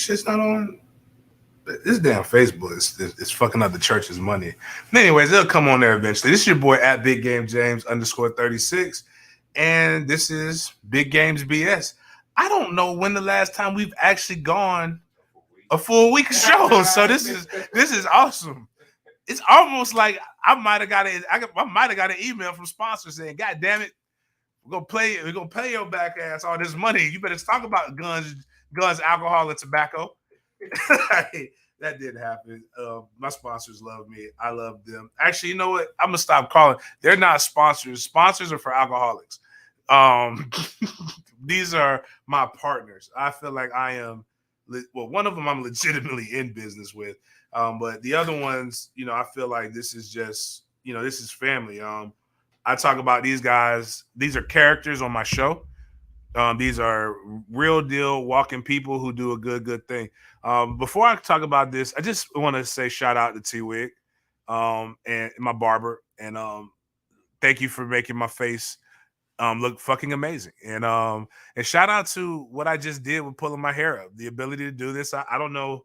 shit's not on. This damn Facebook is fucking up the church's money. But anyways, it'll come on there eventually. This is your boy at Big Game James _36. And this is Big Games BS. I don't know when the last time we've actually gone a full week of shows. So this is awesome. It's almost like I might have got an email from sponsors saying, "God damn it, we're gonna pay your back ass all this money. You better talk about guns, alcohol, and tobacco." That didn't happen. My sponsors love me. I love them. Actually, you know what? I'm gonna stop calling. They're not sponsors. Sponsors are for alcoholics. These are my partners. I feel like I am. Well, one of them I'm legitimately in business with, but the other ones, I feel like this is just, this is family. I talk about these guys. These are characters on my show. These are real deal walking people who do a good thing. Before I talk about this, I just want to say shout out to T-Wig and my barber. And thank you for making my face look fucking amazing. And shout out to what I just did with pulling my hair up. The ability to do this. I don't know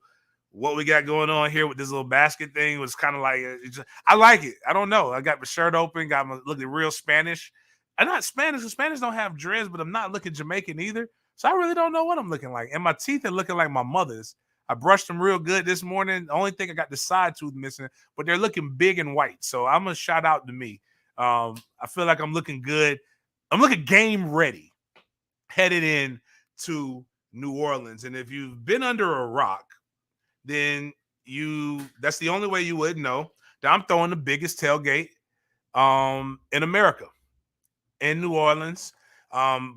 what we got going on here with this little basket thing. It was kind of like, I like it. I don't know. I got my shirt open, got my looking real Spanish. I'm not Spanish. The Spanish don't have dreads, but I'm not looking Jamaican either. So I really don't know what I'm looking like. And my teeth are looking like my mother's. I brushed them real good this morning. The only thing I got the side tooth missing, but they're looking big and white. So I'm going to shout out to me. I feel like I'm looking good. I'm looking game ready, headed in to New Orleans. And if you've been under a rock, then that's the only way you would know that I'm throwing the biggest tailgate in America, in New Orleans.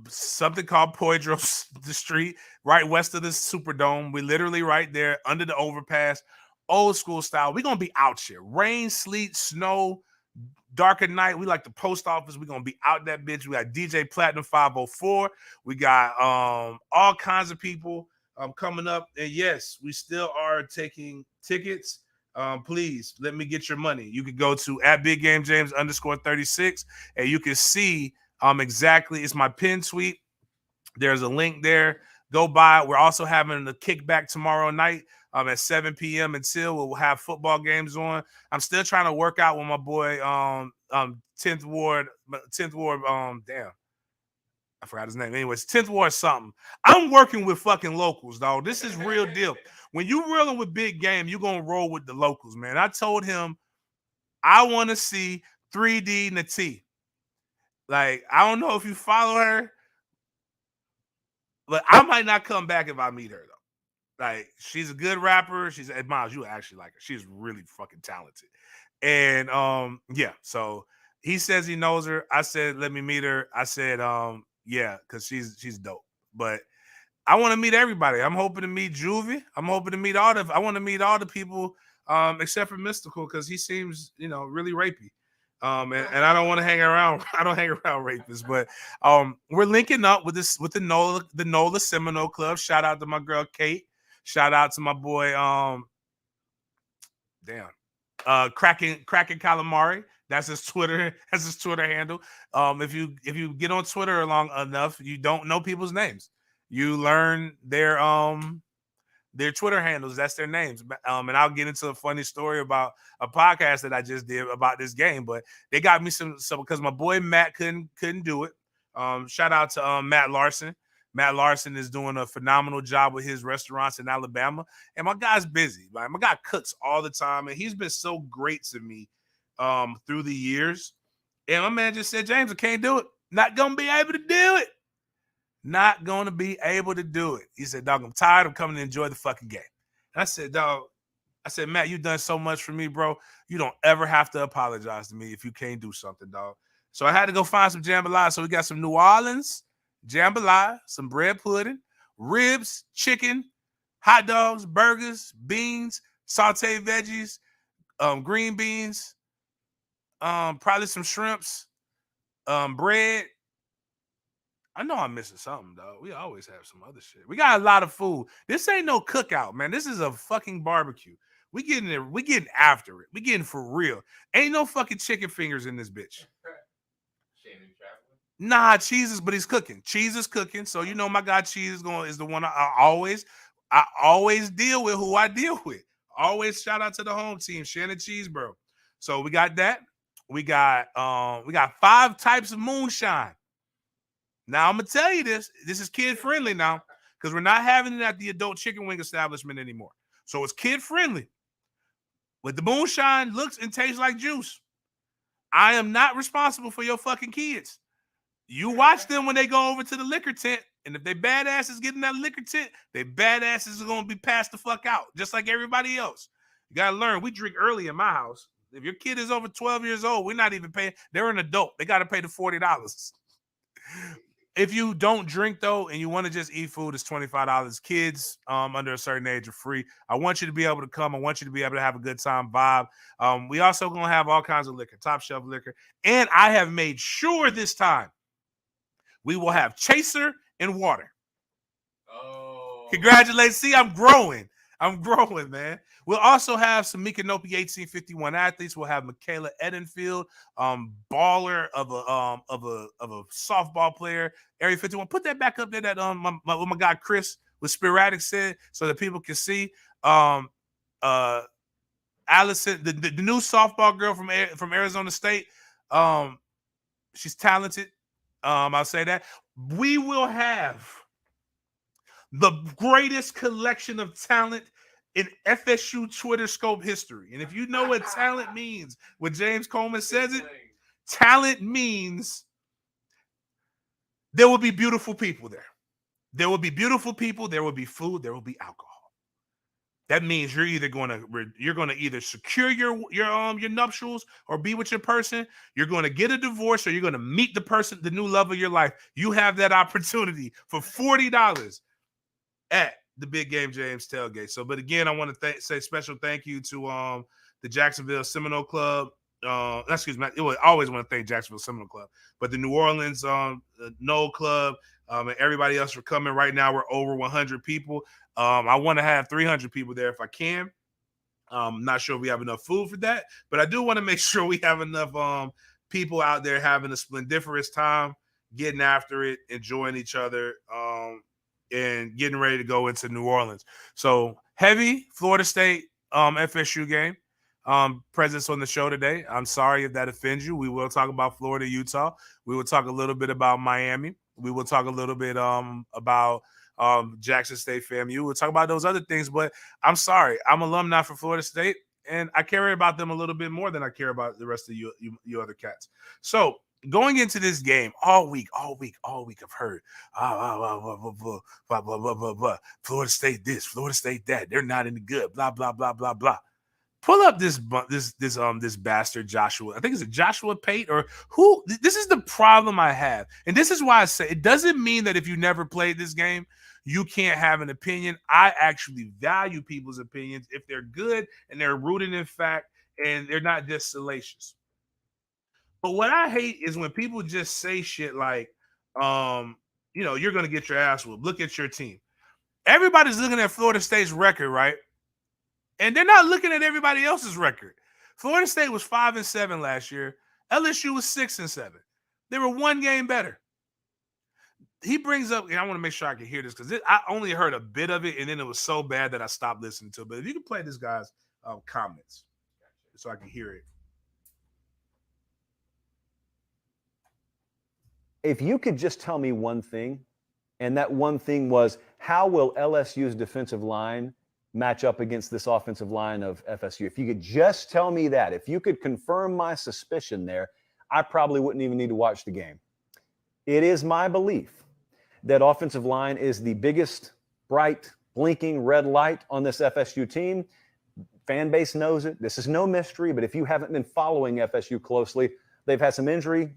Something called Poydros, the street, right west of the Superdome. We literally right there under the overpass, old school style. We're going to be out here. Rain, sleet, snow, dark at night. We like the post office. We're going to be out that bitch. We got DJ Platinum 504. We got all kinds of people coming up. And yes, we still are taking tickets. Please let me get your money. You can go to at Big Game James _36 and you can see exactly. It's my pin tweet. There's a link there. Go by it. We're also having a kickback tomorrow night at 7 p.m. until we'll have football games on. I'm still trying to work out with my boy 10th Ward, damn. I forgot his name. Anyways, 10th Ward something. I'm working with fucking locals, dog. This is real deal. When you rolling with big game, you're going to roll with the locals, man. I told him I want to see 3D Nati. Like, I don't know if you follow her, but I might not come back if I meet her, though. Like, she's a good rapper. Miles, you actually like her. She's really fucking talented. And, yeah, so he says he knows her. I said, let me meet her. I said, yeah, because she's dope. But I want to meet everybody. I'm hoping to meet Juvie. I want to meet all the people, except for Mystical, because he seems, really rapey. And I don't want to hang around. I don't hang around rapists, but we're linking up with the NOLA Seminole Club. Shout out to my girl Kate. Shout out to my boy Cracking Calamari. That's his Twitter. That's his Twitter handle. If you get on Twitter long enough, you don't know people's names. You learn their Twitter handles. That's their names. And I'll get into a funny story about a podcast that I just did about this game. But they got me some because my boy Matt couldn't do it. Shout out to Matt Larson. Matt Larson is doing a phenomenal job with his restaurants in Alabama. And my guy's busy. Like, my guy cooks all the time. And he's been so great to me through the years. And my man just said, James, I can't do it. Not going to be able to do it. Not going to be able to do it. He said, dog, I'm tired of coming to enjoy the fucking game. And I said, dog, Matt, you've done so much for me, bro. You don't ever have to apologize to me if you can't do something, dog. So I had to go find some jambalaya. So we got some New Orleans jambalaya, some bread pudding, ribs, chicken, hot dogs, burgers, beans, sauteed veggies, green beans, probably some shrimps, bread. I know I'm missing something, though. We always have some other shit. We got a lot of food. This ain't no cookout, man. This is a fucking barbecue. We getting after it. We getting for real. Ain't no fucking chicken fingers in this bitch. Nah, Cheese is, but he's cooking. Cheese is cooking. So my guy Cheese is the one I always. I always deal with who I deal with. Always shout out to the home team, Shannon Cheesebro. So we got that. We got 5 types of moonshine. Now I'm gonna tell you this. This is kid friendly now because we're not having it at the adult chicken wing establishment anymore. So it's kid friendly. With the moonshine looks and tastes like juice. I am not responsible for your fucking kids. You watch them when they go over to the liquor tent, and if they badasses get in that liquor tent, they badasses are gonna be passed the fuck out, just like everybody else. You gotta learn. We drink early in my house. If your kid is over 12 years old, we're not even paying. They're an adult. They gotta pay the $40. If you don't drink though, and you want to just eat food, it's $25. Kids under a certain age are free. I want you to be able to come. I want you to be able to have a good time vibe. We also gonna have all kinds of liquor, top shelf liquor, and I have made sure this time we will have chaser and water. Oh, congratulations! See, I'm growing. I'm growing, man. We'll also have some Micanopy 1851 athletes. We'll have Michaela Edenfield, baller of a softball player, Area 51. Put that back up there. That my guy Chris with Sporadic said, so that people can see. Allison, the new softball girl from Arizona State. She's talented. I'll say that. We will have the greatest collection of talent in FSU Twitter scope history. And if you know what talent means, what James Coleman says it, talent means there will be beautiful people there. There will be beautiful people, there will be food, there will be alcohol. That means you're going to either secure your nuptials or be with your person. You're going to get a divorce, or you're going to meet the person, the new love of your life. You have that opportunity for $40 at the Big Game James tailgate. So, but again, I want to say special thank you to the Jacksonville Seminole Club. Excuse me, I always want to thank Jacksonville Seminole Club, but the New Orleans Knoll Club and everybody else for coming. Right now, we're over 100 people. I want to have 300 people there if I can. I'm not sure if we have enough food for that, but I do want to make sure we have enough people out there having a splendiferous time, getting after it, enjoying each other, and getting ready to go into New Orleans. So heavy Florida State FSU game. Presence on the show today. I'm sorry if that offends you. We will talk about Florida, Utah. We will talk a little bit about Miami. We will talk a little bit about Jackson State FAMU. We'll talk about those other things, but I'm sorry. I'm alumni for Florida State, and I care about them a little bit more than I care about the rest of you other cats. So going into this game, all week, I've heard, Florida State this, Florida State that. They're not any good. Blah blah blah blah blah. Pull up this bastard Joshua. I think it's a Joshua Pate or who. This is the problem I have, and this is why I say it doesn't mean that if you never played this game, you can't have an opinion. I actually value people's opinions if they're good and they're rooted in fact and they're not just salacious. But what I hate is when people just say shit like, you're going to get your ass whooped. Look at your team. Everybody's looking at Florida State's record, right? And they're not looking at everybody else's record. Florida State was 5-7 last year. LSU was 6-7. They were one game better. He brings up, and I want to make sure I can hear this because I only heard a bit of it, and then it was so bad that I stopped listening to it. But if you can play this guy's comments so I can hear it. If you could just tell me one thing, and that one thing was, how will LSU's defensive line match up against this offensive line of FSU? If you could just tell me that, if you could confirm my suspicion there, I probably wouldn't even need to watch the game. It is my belief that offensive line is the biggest, bright, blinking red light on this FSU team. Fan base knows it. This is no mystery, but if you haven't been following FSU closely, they've had some injury,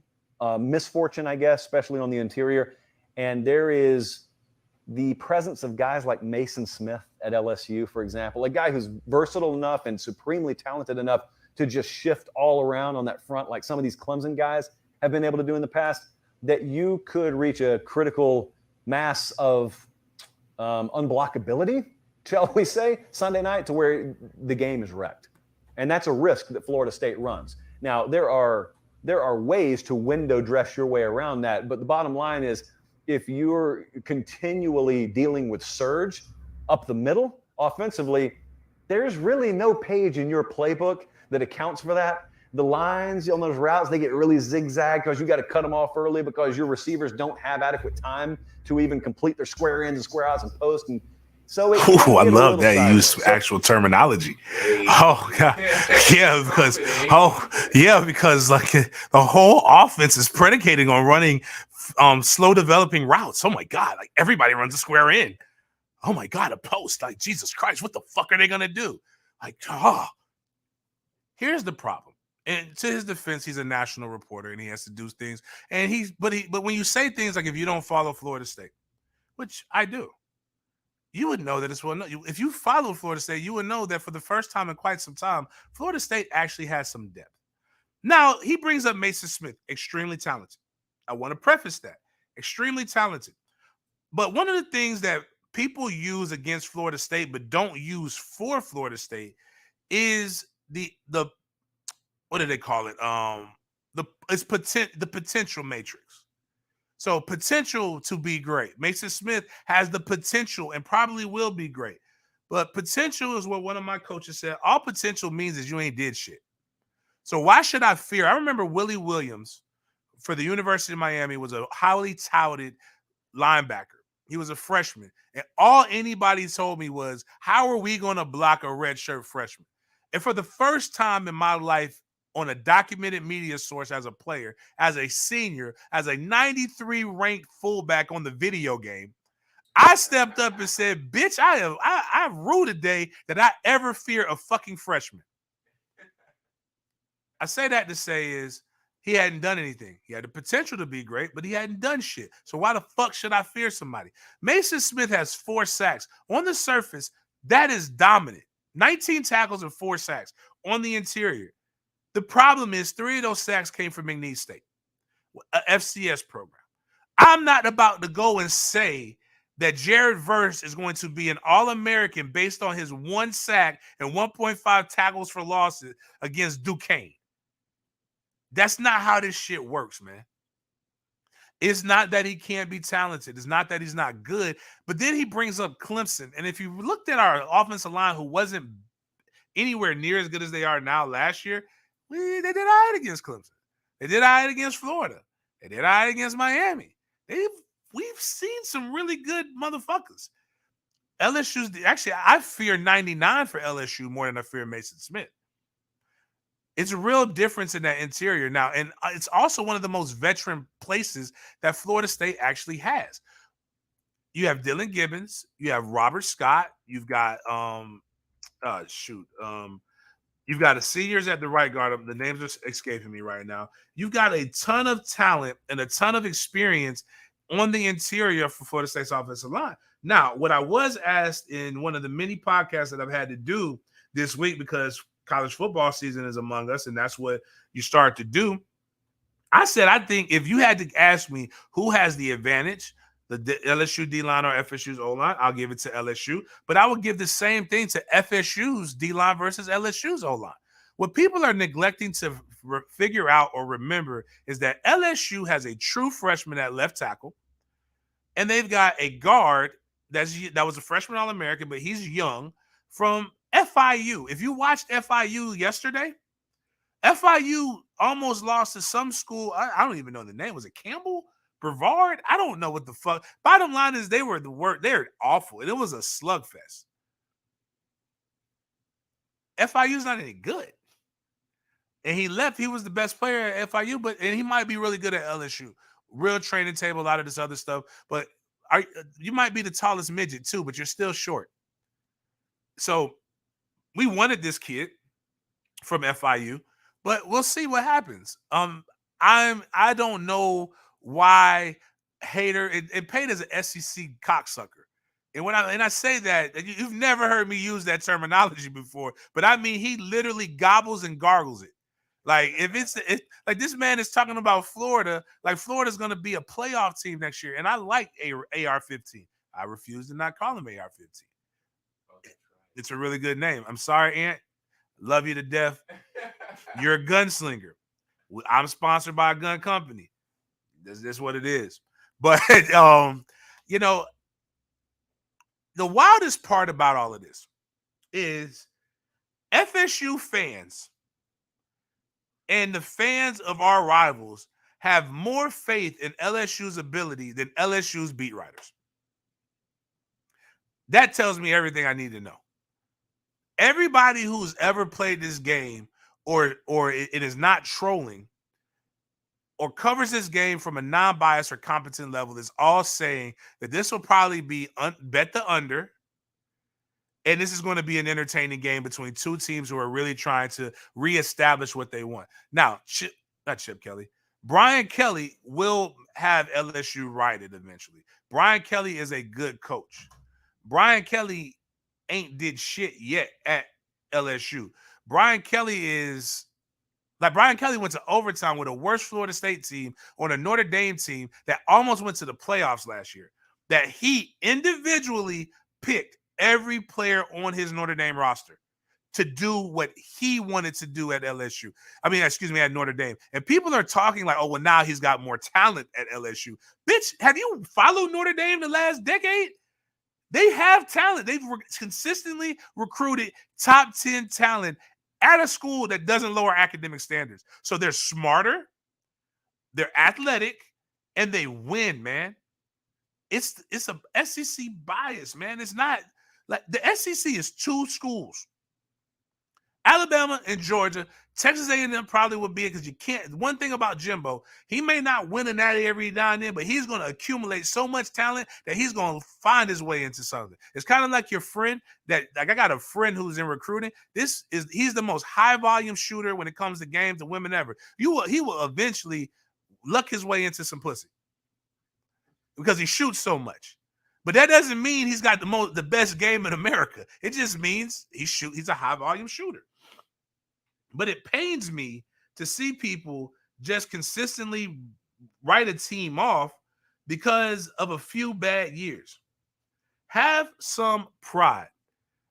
misfortune, I guess, especially on the interior. And there is the presence of guys like Mason Smith at LSU, for example, a guy who's versatile enough and supremely talented enough to just shift all around on that front, like some of these Clemson guys have been able to do in the past, that you could reach a critical mass of unblockability, shall we say, Sunday night to where the game is wrecked. And that's a risk that Florida State runs. Now, there are ways to window dress your way around that, but the bottom line is if you're continually dealing with surge, up the middle offensively, there's really no page in your playbook that accounts for that. The lines on those routes, they get really zigzag because you got to cut them off early because your receivers don't have adequate time to even complete their square ins and square outs and post. And so it I love that you use actual terminology. Oh God, because like the whole offense is predicating on running slow developing routes. Oh my God, like everybody runs a square in. Oh my God, a post. Like Jesus Christ, what the fuck are they gonna do? Like, here's the problem. And to his defense, he's a national reporter and he has to do things. And but when you say things like if you don't follow Florida State, which I do, you would know that it's well. If you follow Florida State, you would know that for the first time in quite some time, Florida State actually has some depth. Now, he brings up Mason Smith, extremely talented. I want to preface that. Extremely talented. But one of the things that people use against Florida State but don't use for Florida State is the what do they call it? The potential matrix. So potential to be great. Mason Smith has the potential and probably will be great. But potential is what one of my coaches said. All potential means is you ain't did shit. So why should I fear? I remember Willie Williams for the University of Miami was a highly touted linebacker. He was a freshman. And all anybody told me was, how are we going to block a redshirt freshman? And for the first time in my life, on a documented media source as a player, as a senior, as a 93 ranked fullback on the video game, I stepped up and said, bitch, I rue the day that I ever fear a fucking freshman. I say that to say is he hadn't done anything. He had the potential to be great, but he hadn't done shit. So why the fuck should I fear somebody? Mason Smith has 4 sacks. On the surface, that is dominant. 19 tackles and 4 sacks on the interior. The problem is 3 of those sacks came from McNeese State, a FCS program. I'm not about to go and say that Jared Verse is going to be an All-American based on his 1 sack and 1.5 tackles for losses against Duquesne. That's not how this shit works, man. It's not that he can't be talented. It's not that he's not good. But then he brings up Clemson. And if you looked at our offensive line who wasn't anywhere near as good as they are now last year, they did all right against Clemson. They did all right against Florida. They did all right against Miami. We've seen some really good motherfuckers. LSU's actually, I fear 99 for LSU more than I fear Mason Smith. It's a real difference in that interior now, and it's also one of the most veteran places that Florida State actually has. You have Dylan Gibbons, you have Robert Scott, you've got you've got the seniors at the right guard. The names are escaping me right now. You've got a ton of talent and a ton of experience on the interior for Florida State's offensive line. Now, what I was asked in one of the many podcasts that I've had to do this week, because college football season is among us, and that's what you start to do. I said, I think if you had to ask me who has the advantage, the LSU D-line or FSU's O-line, I'll give it to LSU. But I would give the same thing to FSU's D-line versus LSU's O-line. What people are neglecting to figure out or remember is that LSU has a true freshman at left tackle, and they've got a guard that was a freshman All-American, but he's young, from FIU. If you watched FIU yesterday, FIU almost lost to some school. I don't even know the name. Was it Campbell? Brevard? I don't know what the fuck. Bottom line is they were the worst. They're awful. And it was a slugfest. FIU's not any good. And he left. He was the best player at FIU, and he might be really good at LSU. Real training table, a lot of this other stuff. But you might be the tallest midget too, but you're still short. So we wanted this kid from FIU, but we'll see what happens. I don't know why Hater and Payne is an SEC cocksucker. And when I say that, you've never heard me use that terminology before, but I mean he literally gobbles and gargles it. Like if like this man is talking about Florida, like Florida's going to be a playoff team next year, and I like AR-15. I refuse to not call him AR-15. It's a really good name. I'm sorry, Ant. Love you to death. You're a gunslinger. I'm sponsored by a gun company. That's what it is. But the wildest part about all of this is FSU fans and the fans of our rivals have more faith in LSU's ability than LSU's beat writers. That tells me everything I need to know. Everybody who's ever played this game or it is not trolling or covers this game from a non-biased or competent level is all saying that this will probably be bet the under, and this is going to be an entertaining game between two teams who are really trying to reestablish what they want. Now, not Chip Kelly. Brian Kelly will have LSU righted eventually. Brian Kelly is a good coach. Brian Kelly ain't did shit yet at LSU. Brian Kelly went to overtime with a worse Florida State team on a Notre Dame team that almost went to the playoffs last year. That he individually picked every player on his Notre Dame roster to do what he wanted to do at LSU. At Notre Dame. And people are talking like, oh, well, now he's got more talent at LSU. Bitch, have you followed Notre Dame the last decade? They have talent. They've consistently recruited top 10 talent at a school that doesn't lower academic standards. So they're smarter, they're athletic, and they win, man. It's a SEC bias, man. It's not like the SEC is two schools. Alabama and Georgia. Texas A&M probably would be it because you can't. One thing about Jimbo, he may not win a natty every now and then, but he's going to accumulate so much talent that he's going to find his way into something. It's kind of like your friend I got a friend who's in recruiting. He's the most high volume shooter when it comes to games and women ever. He will eventually luck his way into some pussy because he shoots so much. But that doesn't mean he's got the best game in America. It just means he's a high volume shooter. But it pains me to see people just consistently write a team off because of a few bad years. Have some pride.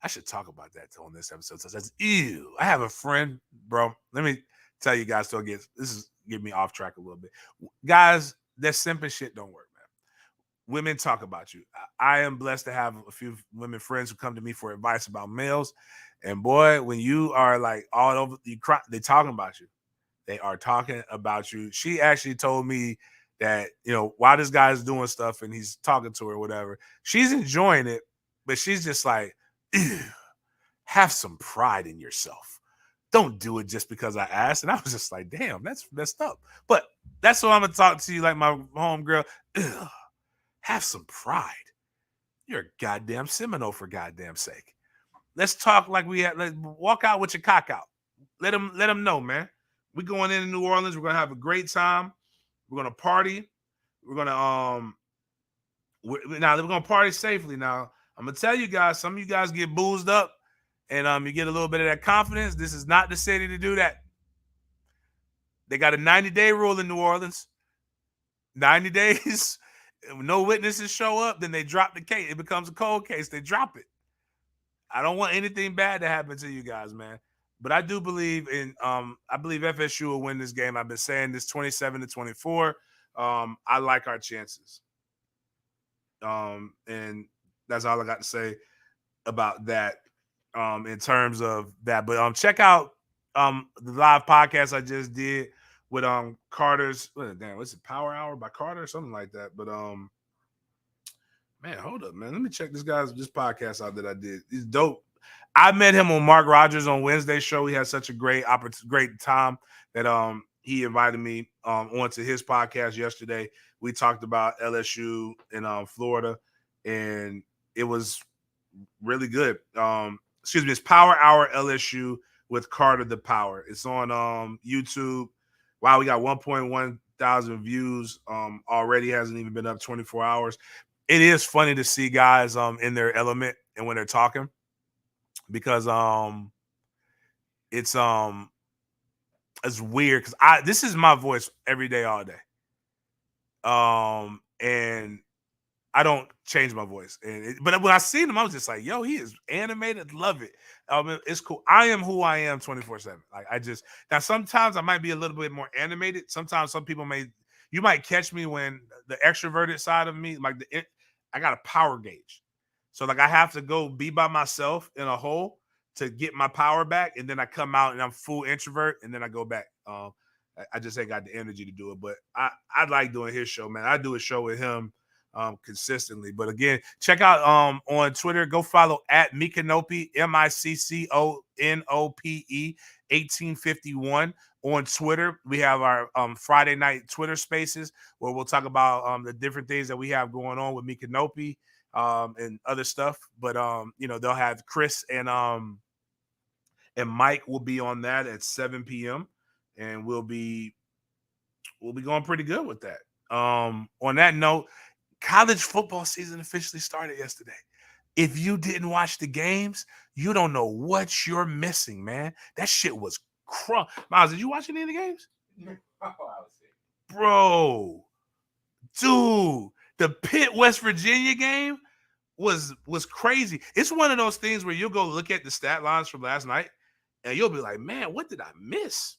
I should talk about that on this episode. So that's ew. I have a friend, bro. Let me tell you guys. This is getting me off track a little bit. Guys, that simping shit don't work, man. Women talk about you. I am blessed to have a few women friends who come to me for advice about males. And boy, when you are like all over, they're talking about you. They are talking about you. She actually told me that, while this guy's doing stuff and he's talking to her or whatever, she's enjoying it, but she's just like, ew, have some pride in yourself. Don't do it just because I asked. And I was just like, damn, that's messed up. But that's what I'm going to talk to you like my homegirl. Ugh. Have some pride. You're a goddamn Seminole for goddamn sake. Let's talk like let's walk out with your cock out. Let them know, man. We're going into New Orleans. We're going to have a great time. We're going to party. We're going to we're going to party safely. Now, I'm going to tell you guys, some of you guys get boozed up and you get a little bit of that confidence. This is not the city to do that. They got a 90-day rule in New Orleans. 90 days. If no witnesses show up, then they drop the case. It becomes a cold case. They drop it. I don't want anything bad to happen to you guys, man. But I do believe I believe FSU will win this game. I've been saying this 27-24. I like our chances. And that's all I got to say about that in terms of that. But check out the live podcast I just did with Carter's. What's it? Power Hour by Carter or something like that. But man, hold up, man. Let me check this podcast out that I did. He's dope. I met him on Mark Rogers on Wednesday's show. He had such a great time that he invited me onto his podcast yesterday. We talked about LSU in Florida, and it was really good. It's Power Hour LSU with Carter the Power. It's on YouTube. Wow, we got 1.1 thousand views already. Hasn't even been up 24 hours. It is funny to see guys in their element and when they're talking, because it's weird because this is my voice every day, all day. And I don't change my voice. But when I seen him, I was just like, yo, he is animated. Love it. It's cool. I am who I am 24/7. Like now sometimes I might be a little bit more animated. Sometimes some people you might catch me when the extroverted side of me, I got a power gauge. So like I have to go be by myself in a hole to get my power back, and then I come out and I'm full introvert, and then I go back. I just ain't got the energy to do it, but I like doing his show, man. I do a show with him consistently. But again, check out on Twitter. Go follow at Micconope, Micconope 1851 on Twitter. We have our Friday night Twitter Spaces where we'll talk about the different things that we have going on with Micconope and other stuff. But they'll have Chris and Mike will be on that at 7 p.m. and we'll be going pretty good with that. On that note, college football season officially started yesterday. If you didn't watch the games, you don't know what you're missing, man. That shit was Miles, did you watch any of the games? Bro, dude, the Pitt West Virginia game was crazy. It's one of those things where you'll go look at the stat lines from last night and you'll be like, man, what did I miss?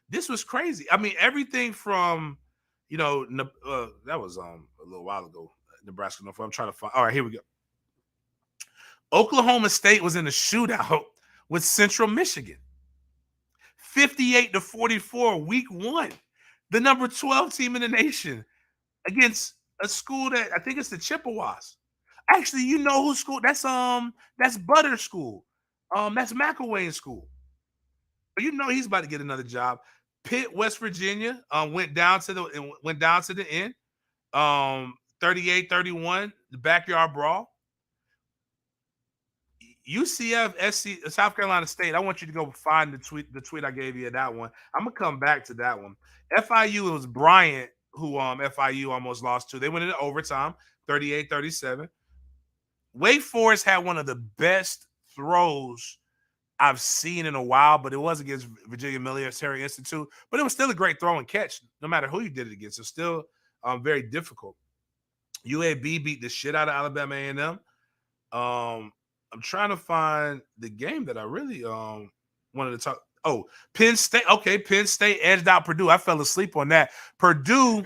This was crazy. I mean, everything from, that was a little while ago, Nebraska. I'm trying to find. All right, here we go. Oklahoma State was in a shootout with Central Michigan. 58-44, week 1. The number 12 team in the nation against a school that I think it's the Chippewas. Actually, you know who school? That's Butter School. That's McElwain School. But you know he's about to get another job. Pitt, West Virginia, went down to the end. 38-31, the backyard brawl. UCF, SC, South Carolina State. I want you to go find the tweet I gave you at that one. I'm gonna come back to that one. FIU, it was Bryant who FIU almost lost to. They went into overtime, 38-37. Wake Forest had one of the best throws I've seen in a while, but it was against Virginia Military Institute. But it was still a great throw and catch, no matter who you did it against. It's still very difficult. UAB beat the shit out of Alabama A&M. I'm trying to find the game that I really wanted to talk. Oh, Penn State. Okay, Penn State edged out Purdue. I fell asleep on that. Purdue,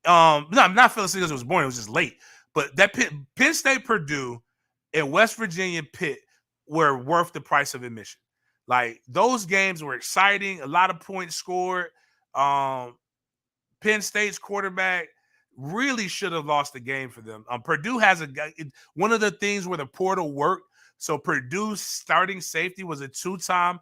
no, I'm not fell asleep because it was boring. It was just late. But that Penn State, Purdue, and West Virginia Pitt were worth the price of admission. Like those games were exciting. A lot of points scored. Penn State's quarterback really should have lost the game for them. Purdue has one of the things where the portal worked. So Purdue's starting safety was a 2-time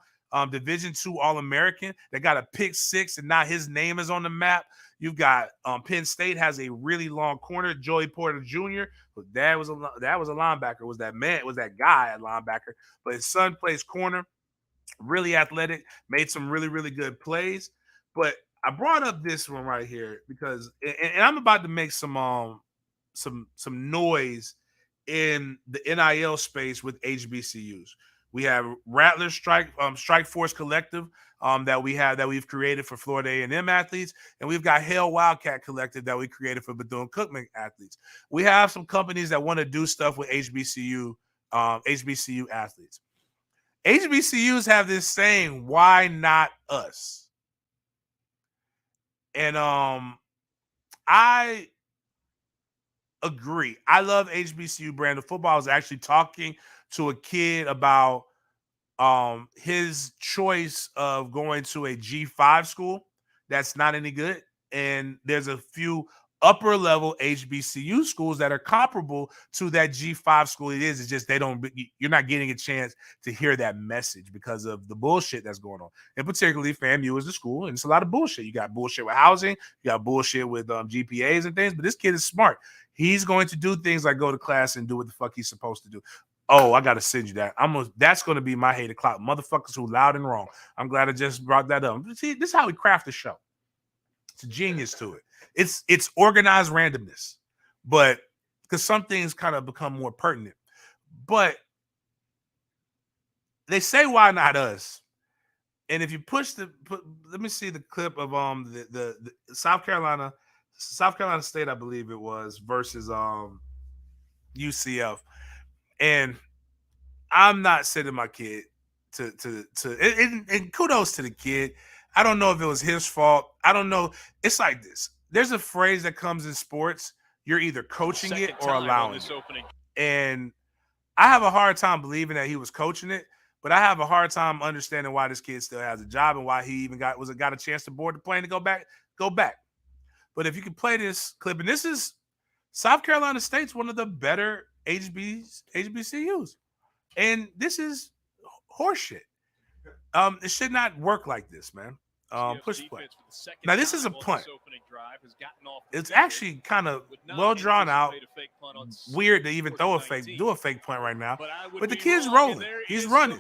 Division II All-American that got a pick 6, and now his name is on the map. You've got Penn State has a really long corner, Joey Porter Jr. That was a linebacker. Was that guy at linebacker? But his son plays corner, really athletic, made some really, really good plays. But I brought up this one right here because, and I'm about to make some noise in the NIL space with HBCUs. We have Rattler Strike Force Collective that we've created for Florida A&M athletes, and we've got Hale Wildcat Collective that we created for Bethune-Cookman athletes. We have some companies that want to do stuff with HBCU athletes. HBCUs have this saying, "Why not us?" And I agree. I love HBCU brand of football. I was actually talking to a kid about his choice of going to a G5 school that's not any good. And there's a few upper level HBCU schools that are comparable to that G5 school. It's just you're not getting a chance to hear that message because of the bullshit that's going on. And particularly FAMU is the school, and it's a lot of bullshit. You got bullshit with housing, you got bullshit with GPAs and things, but this kid is smart. He's going to do things like go to class and do what the fuck he's supposed to do. Oh, I gotta send you that. That's gonna be my hated clout. Motherfuckers who loud and wrong. I'm glad I just brought that up. See, this is how we craft the show. It's a genius to it. It's organized randomness, but because some things kind of become more pertinent. But they say, "Why not us?" And if you let me see the clip of the South Carolina State, I believe it was, versus UCF. And I'm not sending my kid and kudos to the kid. I don't know if it was his fault. I don't know. It's like this. There's a phrase that comes in sports. You're either coaching it or allowing it. And I have a hard time believing that he was coaching it, but I have a hard time understanding why this kid still has a job and why he even got a chance to board the plane to go back. But if you can play this clip, and this is South Carolina State's one of the better HBCUs, and this is horseshit. It should not work like this, man. Push play. Now this is a punt. It's actually kind of well drawn out. Weird to even do a fake punt right now. But the kid's rolling. He's running.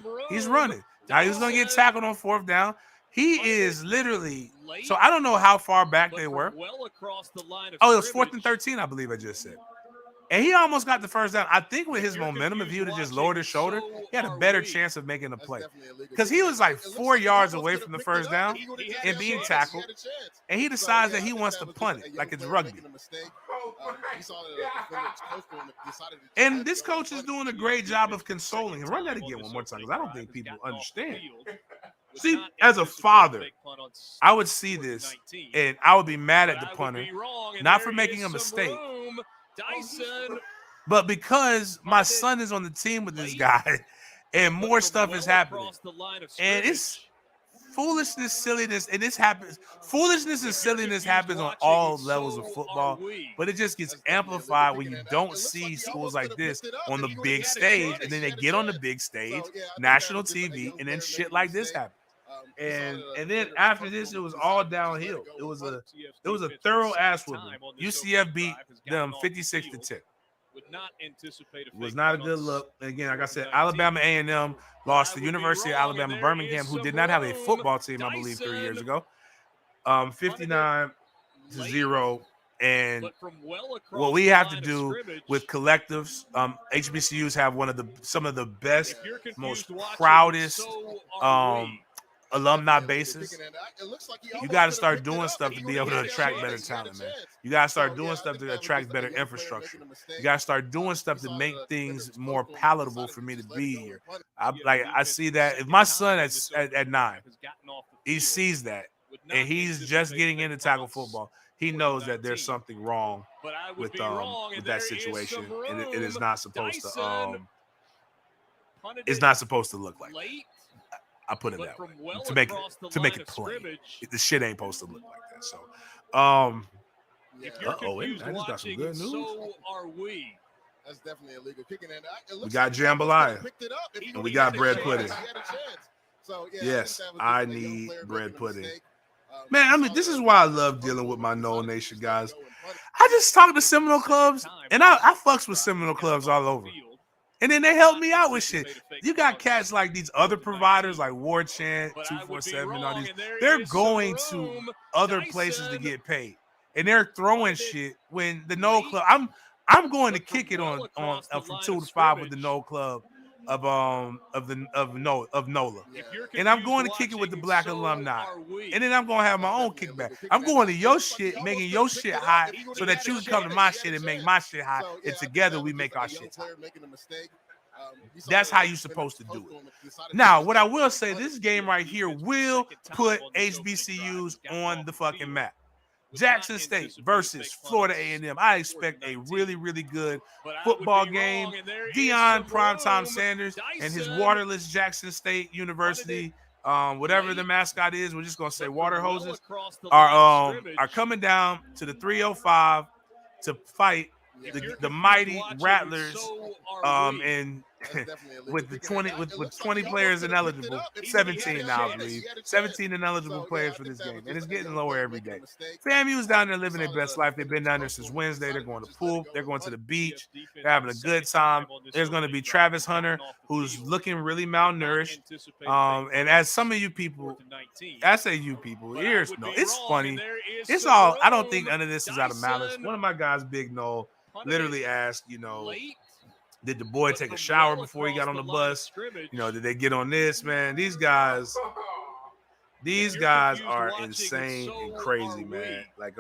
Now he's gonna get tackled on 4th down. He is literally. So I don't know how far back they were. Oh, it was 4th and 13, I believe I just said. And he almost got the 1st down. I think with his momentum, if he would have just lowered his shoulder, he had a better chance of making a play. Because he was like 4 yards away from the 1st down and being tackled. And he decides that he wants to punt it like it's rugby. And this coach is doing a great job of consoling him. Run that again one more time because I don't think people understand. See, as a father, I would see this and I would be mad at the punter, not for making a mistake, but because my son is on the team with this guy and more stuff is happening. And it's foolishness, silliness, and this happens. Foolishness and silliness happens on all levels of football, but it just gets amplified when you don't see schools like this on the big stage, and then they get on the big stage, national TV, and then shit like this happens. And then after this, it was all downhill. It was a thorough ass whooping. UCF beat them 56-10. It was not a good look. Again, like I said, Alabama A&M lost to the University of Alabama Birmingham, who did not have a football team, I believe, 3 years ago. 59-0. And what we have to do with collectives, HBCUs have some of the best, most proudest alumni bases. You got to start doing stuff to be able to attract better talent, man. You got to start doing stuff to attract better infrastructure. You got to start doing stuff to make things more palatable for me to be here. I see that if my son at 9, he sees that, and he's just getting into tackle football, he knows that there's something wrong with that situation, and it is not supposed to. It's not supposed to look like that. I put it that way to make it plain. The shit ain't supposed to look like that. So, I just got some good news. So are we. That's definitely illegal kicking. We got jambalaya, and we got bread pudding. So, yes, I need bread pudding. Man, I mean, this is why I love dealing with my Noel Nation guys. I just talk to Seminole clubs, and I fucks with Seminole clubs all over. And then they help me out with shit. You got cats like these other providers like War Chant, 247, and all these. They're going to other places to get paid. And they're throwing shit when the Noel Club. I'm going to kick it on from 2 to 5 with the Noel Club of NOLA. And I'm going to kick it with the Black alumni. And then I'm going to have my own kickback. I'm going to your shit, making your shit hot so that you can come to my shit and make my shit hot. And together we make our shit hot. That's how you're supposed to do it. Now, what I will say, this game right here will put HBCUs on the fucking map. Jackson State versus Florida A&M. I expect a really, really good football game. Deion Primetime Sanders and his waterless Jackson State University, whatever the mascot is, we're just gonna say water hoses, are coming down to the 305 to fight the mighty Rattlers, and with 20 players ineligible, 17 now, I believe. 17 ineligible players for this game. And it's getting lower every day. FAMU's down there living their best life. They've been down there since Wednesday. They're going to pool. They're going to the beach. They're having a good time. There's going to be Travis Hunter, who's looking really malnourished. And as some of you people, I say you people, it's funny. It's all, I don't think none of this is out of malice. One of my guys, Big Noel, literally asked, did the boy take a shower before he got on the bus? Did they get on this, man? These guys are insane and crazy, man. Like,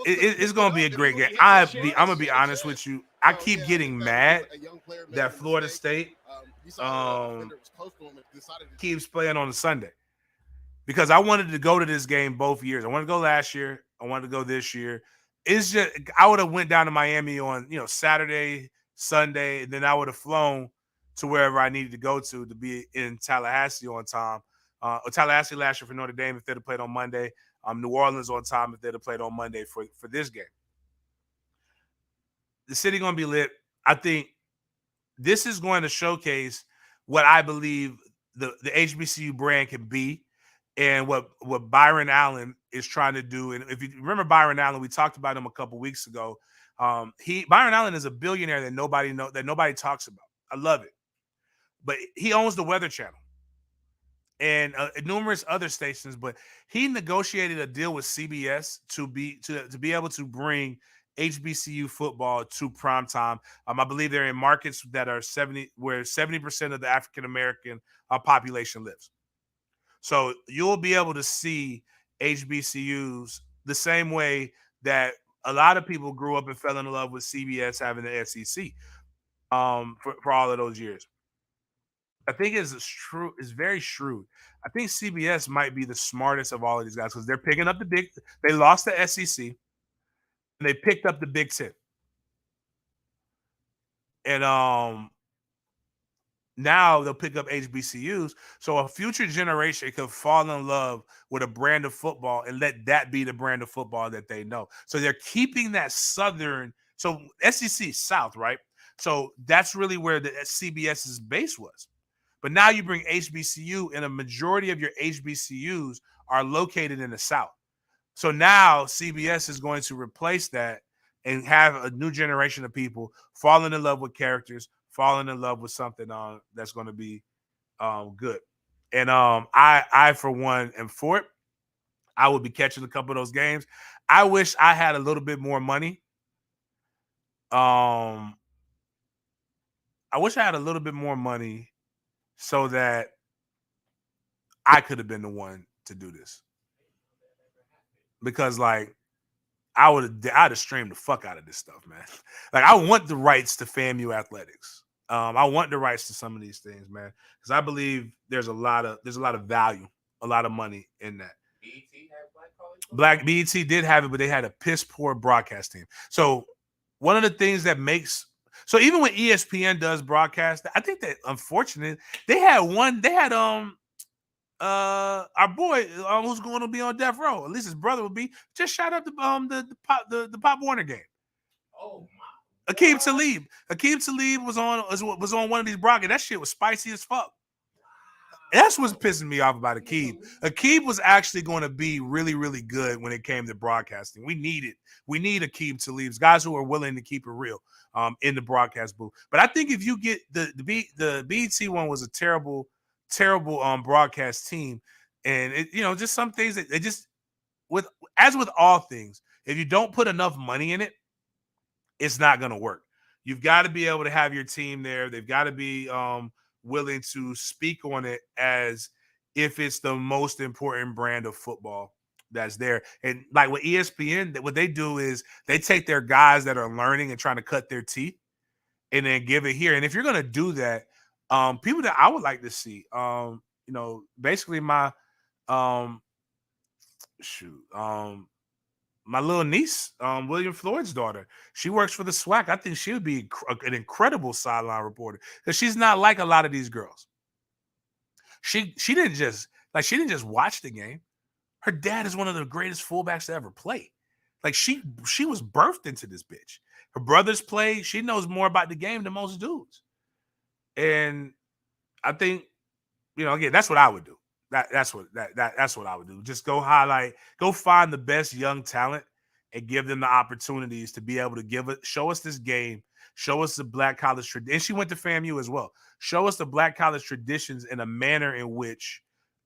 it's gonna be a great game. I'm gonna be honest with you. I keep getting mad that Florida State keeps playing on a Sunday because I wanted to go to this game both years. I wanted to go last year. I wanted to go this year. it's just I would have went down to Miami on Saturday, Sunday, and then I would have flown to wherever I needed to go to be in Tallahassee on time. Or Tallahassee last year for Notre Dame if they'd have played on Monday. New Orleans on time if they'd have played on Monday for this game. The city gonna be lit. I think this is going to showcase what I believe the HBCU brand can be, and what Byron Allen is trying to do. And if you remember Byron Allen, we talked about him a couple weeks ago. Byron Allen is a billionaire that nobody talks about. I love it, but he owns the Weather Channel and numerous other stations. But he negotiated a deal with CBS to be able to bring HBCU football to primetime. I believe they're in markets that are 70% of the African American population lives. So you'll be able to see HBCUs the same way that a lot of people grew up and fell in love with CBS having the SEC for all of those years. I think it's true. It's very shrewd. I think CBS might be the smartest of all of these guys because they're picking up the big. They lost the SEC and they picked up the Big Ten. And now they'll pick up HBCUs. So a future generation could fall in love with a brand of football and let that be the brand of football that they know. So they're keeping that Southern. So SEC South, right? So that's really where the CBS's base was. But now you bring HBCU, and a majority of your HBCUs are located in the South. So now CBS is going to replace that and have a new generation of people falling in love with characters, falling in love with something that's going to be good. And I for one am for it. I would be catching a couple of those games. I wish I had a little bit more money. I wish I had a little bit more money so that I could have been the one to do this. Because I'd have streamed the fuck out of this stuff, man. Like I want the rights to FAMU athletics. I want the rights to some of these things, man, because I believe there's a lot of value, a lot of money in that. BET did have it, but they had a piss poor broadcast team. So one of the things that makes even when ESPN does broadcast, I think that unfortunately they had our boy who's going to be on death row, at least his brother will be, just shot up the Pop Warner game. Oh my! Akeem Talib was on one of these broadcasts. That shit was spicy as fuck. That's what's pissing me off about Akeem. Akeem was actually going to be really, really good when it came to broadcasting. We need Akeem Talib's guys who are willing to keep it real in the broadcast booth. But I think if you get the BET one was a terrible broadcast team, and it, just some things that they just as with all things, if you don't put enough money in it, it's not going to work. You've got to be able to have your team there. They've got to be willing to speak on it as if it's the most important brand of football that's there. And like with ESPN, what they do is they take their guys that are learning and trying to cut their teeth and then give it here. And if you're going to do that, people that I would like to see, basically my my little niece, William Floyd's daughter, she works for the SWAC. I think she would be an incredible sideline reporter because she's not like a lot of these girls. She didn't just watch the game. Her dad is one of the greatest fullbacks to ever play. Like she was birthed into this bitch. Her brothers play. She knows more about the game than most dudes. And I think, again, that's what I would do. That's what I would do. Just go find the best young talent and give them the opportunities to be able to show us this game, show us the Black college tradition. And she went to FAMU as well. Show us the Black college traditions in a manner in which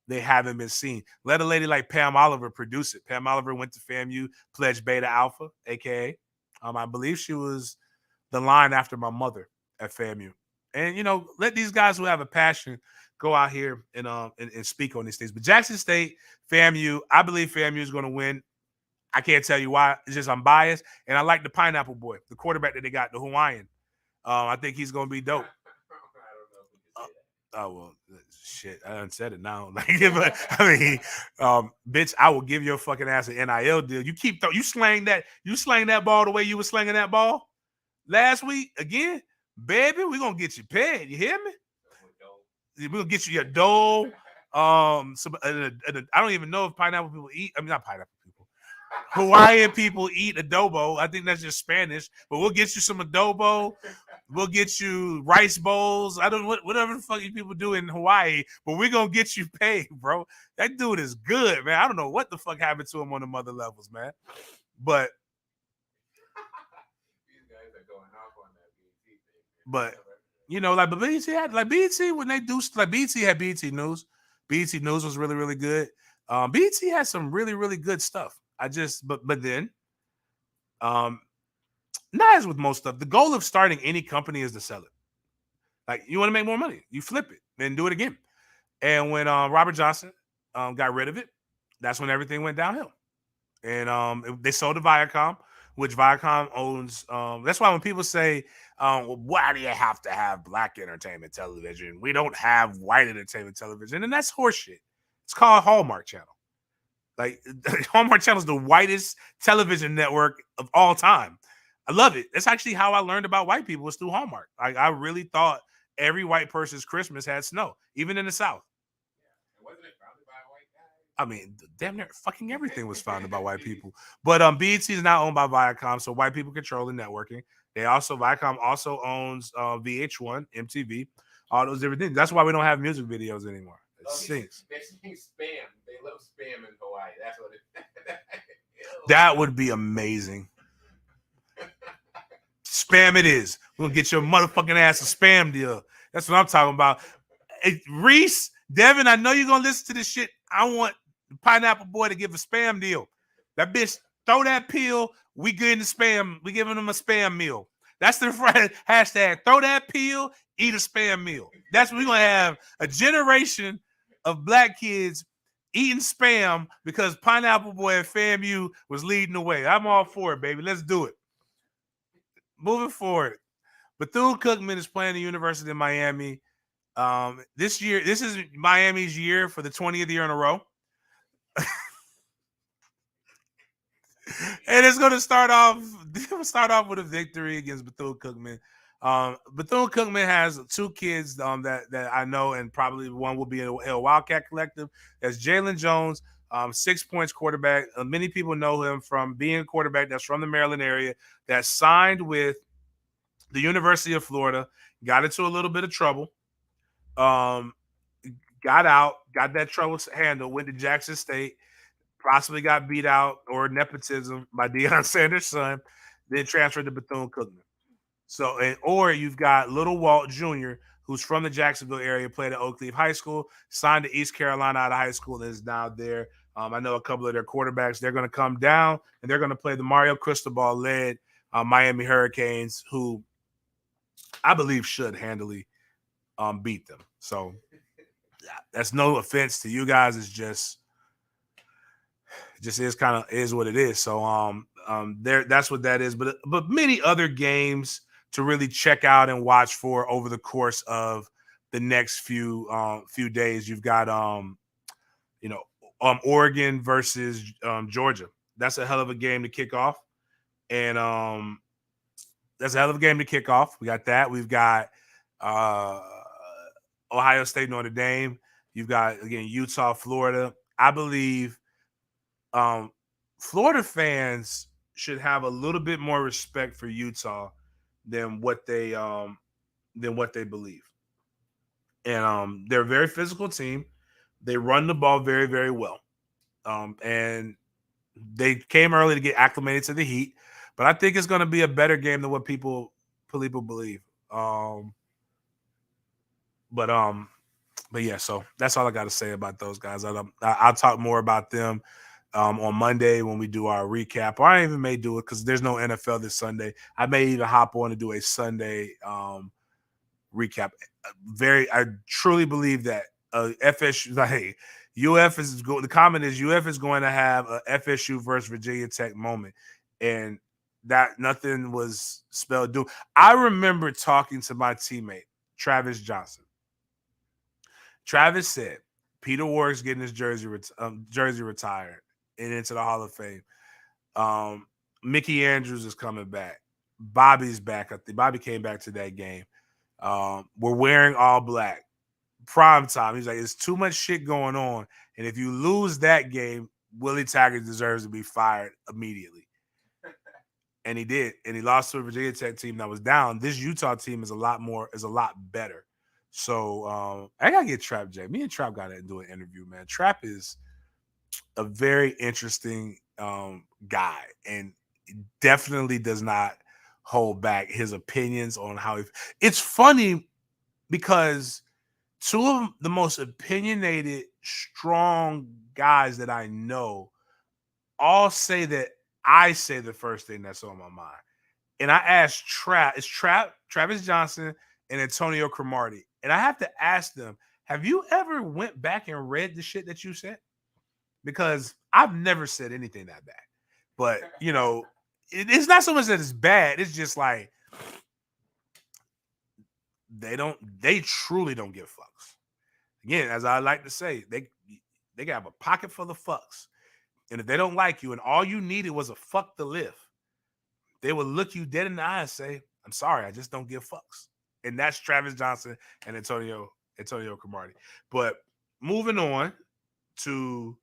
they haven't been seen. Let a lady like Pam Oliver produce it. Pam Oliver went to FAMU, pledged Beta Alpha, aka, I believe she was the line after my mother at FAMU. And let these guys who have a passion go out here and speak on these things. But Jackson State, FAMU, I believe FAMU is going to win. I can't tell you why. It's just I'm biased, and I like the Pineapple Boy, the quarterback that they got, the Hawaiian. I think he's going to be dope. I don't know if we can say that. Well, Shit, I done said it now. Like, but, I mean, bitch, I will give your fucking ass an NIL deal. You keep you slang that ball the way you were slinging that ball last week again, baby. We gonna get you paid. You hear me? We're gonna get you your dough. I don't even know if pineapple people eat. I mean, not pineapple people. Hawaiian people eat adobo. I think that's just Spanish. But we'll get you some adobo. We'll get you rice bowls. I don't know whatever the fuck you people do in Hawaii, but we're gonna get you paid, bro. That dude is good, man. I don't know what the fuck happened to him on the mother levels, man. But these guys are going off on that BT thing. But you know, like, but BT had like BT when they do like BT had BT News. BT News was really, really good. BT had some really, really good stuff. But then not as with most stuff. The goal of starting any company is to sell it. Like, you want to make more money, you flip it and do it again. And when Robert Johnson got rid of it, that's when everything went downhill. And they sold to Viacom, which Viacom owns. That's why when people say, well, why do you have to have black entertainment television? We don't have white entertainment television. And that's horseshit. It's called Hallmark Channel. Like, Hallmark Channel is the whitest television network of all time. I love it. That's actually how I learned about white people, was through Hallmark. Like, I really thought every white person's Christmas had snow, even in the South. Yeah. Wasn't it founded by a white guy? I mean, damn near fucking everything was founded by white people. But BET is now owned by Viacom, so white people control the networking. Viacom also owns VH1, MTV, all those different things. That's why we don't have music videos anymore. It stinks. They're saying spam. They love spam in Hawaii. That's what it. That would be amazing. Spam it is. We're gonna get your motherfucking ass a spam deal. That's what I'm talking about. Hey, Reese, Devin, I know you're gonna listen to this shit. I want Pineapple Boy to give a spam deal. That bitch, throw that pill. We good in the spam. We giving them a spam meal. That's the hashtag. Throw that pill, eat a spam meal. That's what we're gonna have, a generation of black kids eating spam because Pineapple Boy at FAMU was leading the way. I'm all for it, baby. Let's do it. Moving forward, Bethune-Cookman is playing the University of Miami. This year, this is Miami's year for the 20th year in a row. And it's going to start off with a victory against Bethune-Cookman. Bethune-Cookman has two kids that I know, and probably one will be in a Wildcat Collective. That's Jalen Jones, 6 points quarterback. Many people know him from being a quarterback that's from the Maryland area, that signed with the University of Florida, got into a little bit of trouble, got out, got that trouble handled, went to Jackson State, possibly got beat out or nepotism by Deion Sanders' son, then transferred to Bethune-Cookman. So, or you've got Little Walt Jr., who's from the Jacksonville area, played at Oak Cliff High School, signed to East Carolina out of high school, and is now there. I know a couple of their quarterbacks. They're going to come down, and they're going to play the Mario Cristobal-led Miami Hurricanes, who I believe should handily beat them. So that's no offense to you guys. It's just is what it is. So that's what that is. But many other games to really check out and watch for over the course of the next few days. You've got Oregon versus Georgia. That's a hell of a game to kick off. And that's a hell of a game to kick off. We got that. We've got Ohio State, Notre Dame. You've got, again, Utah, Florida. I believe Florida fans should have a little bit more respect for Utah than what they believe. And they're a very physical team. They run the ball very, very well. And they came early to get acclimated to the heat. But I think it's going to be a better game than what people believe. But yeah, so that's all I got to say about those guys. I'll talk more about them on Monday when we do our recap. Or I even may do it because there's no NFL this Sunday. I may even hop on to do a Sunday recap. I truly believe that FSU, like UF is the comment is UF is going to have a FSU versus Virginia Tech moment, and that nothing was spelled due. I remember talking to my teammate Travis Johnson. Travis said Peter Warrick's getting his jersey retired and into the Hall of Fame. Mickey Andrews is coming back. Bobby's back. I think Bobby came back to that game. We're wearing all black. Prime time. He's like, it's too much shit going on. And if you lose that game, Willie Taggart deserves to be fired immediately. And he did. And he lost to a Virginia Tech team that was down. This Utah team is a lot better. So I gotta get Trap J. Me and Trap gotta do an interview, man. Trap is a very interesting guy and definitely does not hold back his opinions on how it's funny because two of the most opinionated, strong guys that I know all say that I say the first thing that's on my mind. And I asked Travis Johnson, and Antonio Cromartie. And I have to ask them, have you ever went back and read the shit that you said? Because I've never said anything that bad. But, you know, it's not so much that it's bad. It's just like they truly don't give fucks. Again, as I like to say, they have a pocket full of fucks. And if they don't like you and all you needed was a fuck to live, they will look you dead in the eye and say, I'm sorry, I just don't give fucks. And that's Travis Johnson and Antonio Cromartie. But moving on to,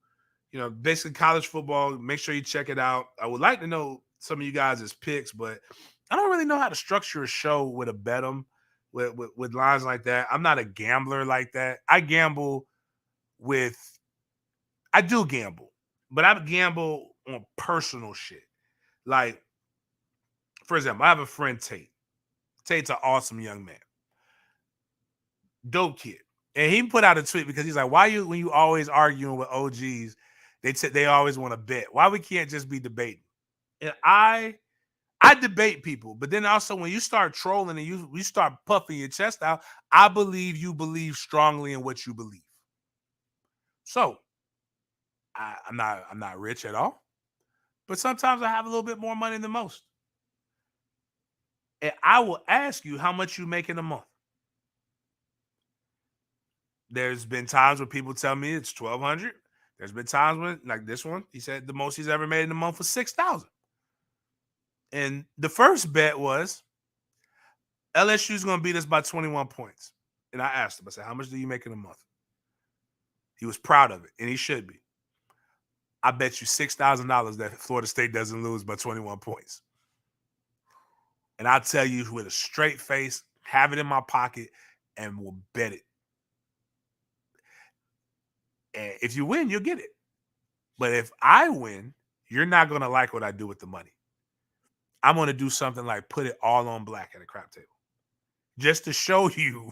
you know, basically college football, make sure you check it out. I would like to know some of you guys' picks, but I don't really know how to structure a show with a bet 'em with lines like that. I'm not a gambler like that. I do gamble, but I gamble on personal shit. Like, for example, I have a friend, Tate. Tate's an awesome young man. Dope kid. And he put out a tweet because he's like, when you always arguing with OGs, they always want to bet. Why we can't just be debating? And I debate people, but then also when you start trolling and you start puffing your chest out, I believe you believe strongly in what you believe. So I'm not rich at all, but sometimes I have a little bit more money than most. And I will ask you how much you make in a month. There's been times where people tell me it's $1,200. There's been times when, like this one, he said the most he's ever made in a month was $6,000. And the first bet was LSU's going to beat us by 21 points. And I asked him, I said, how much do you make in a month? He was proud of it, and he should be. I bet you $6,000 that Florida State doesn't lose by 21 points. And I'll tell you with a straight face, have it in my pocket, and we'll bet it. And if you win, you'll get it. But if I win, you're not going to like what I do with the money. I'm going to do something like put it all on black at a crap table. Just to show you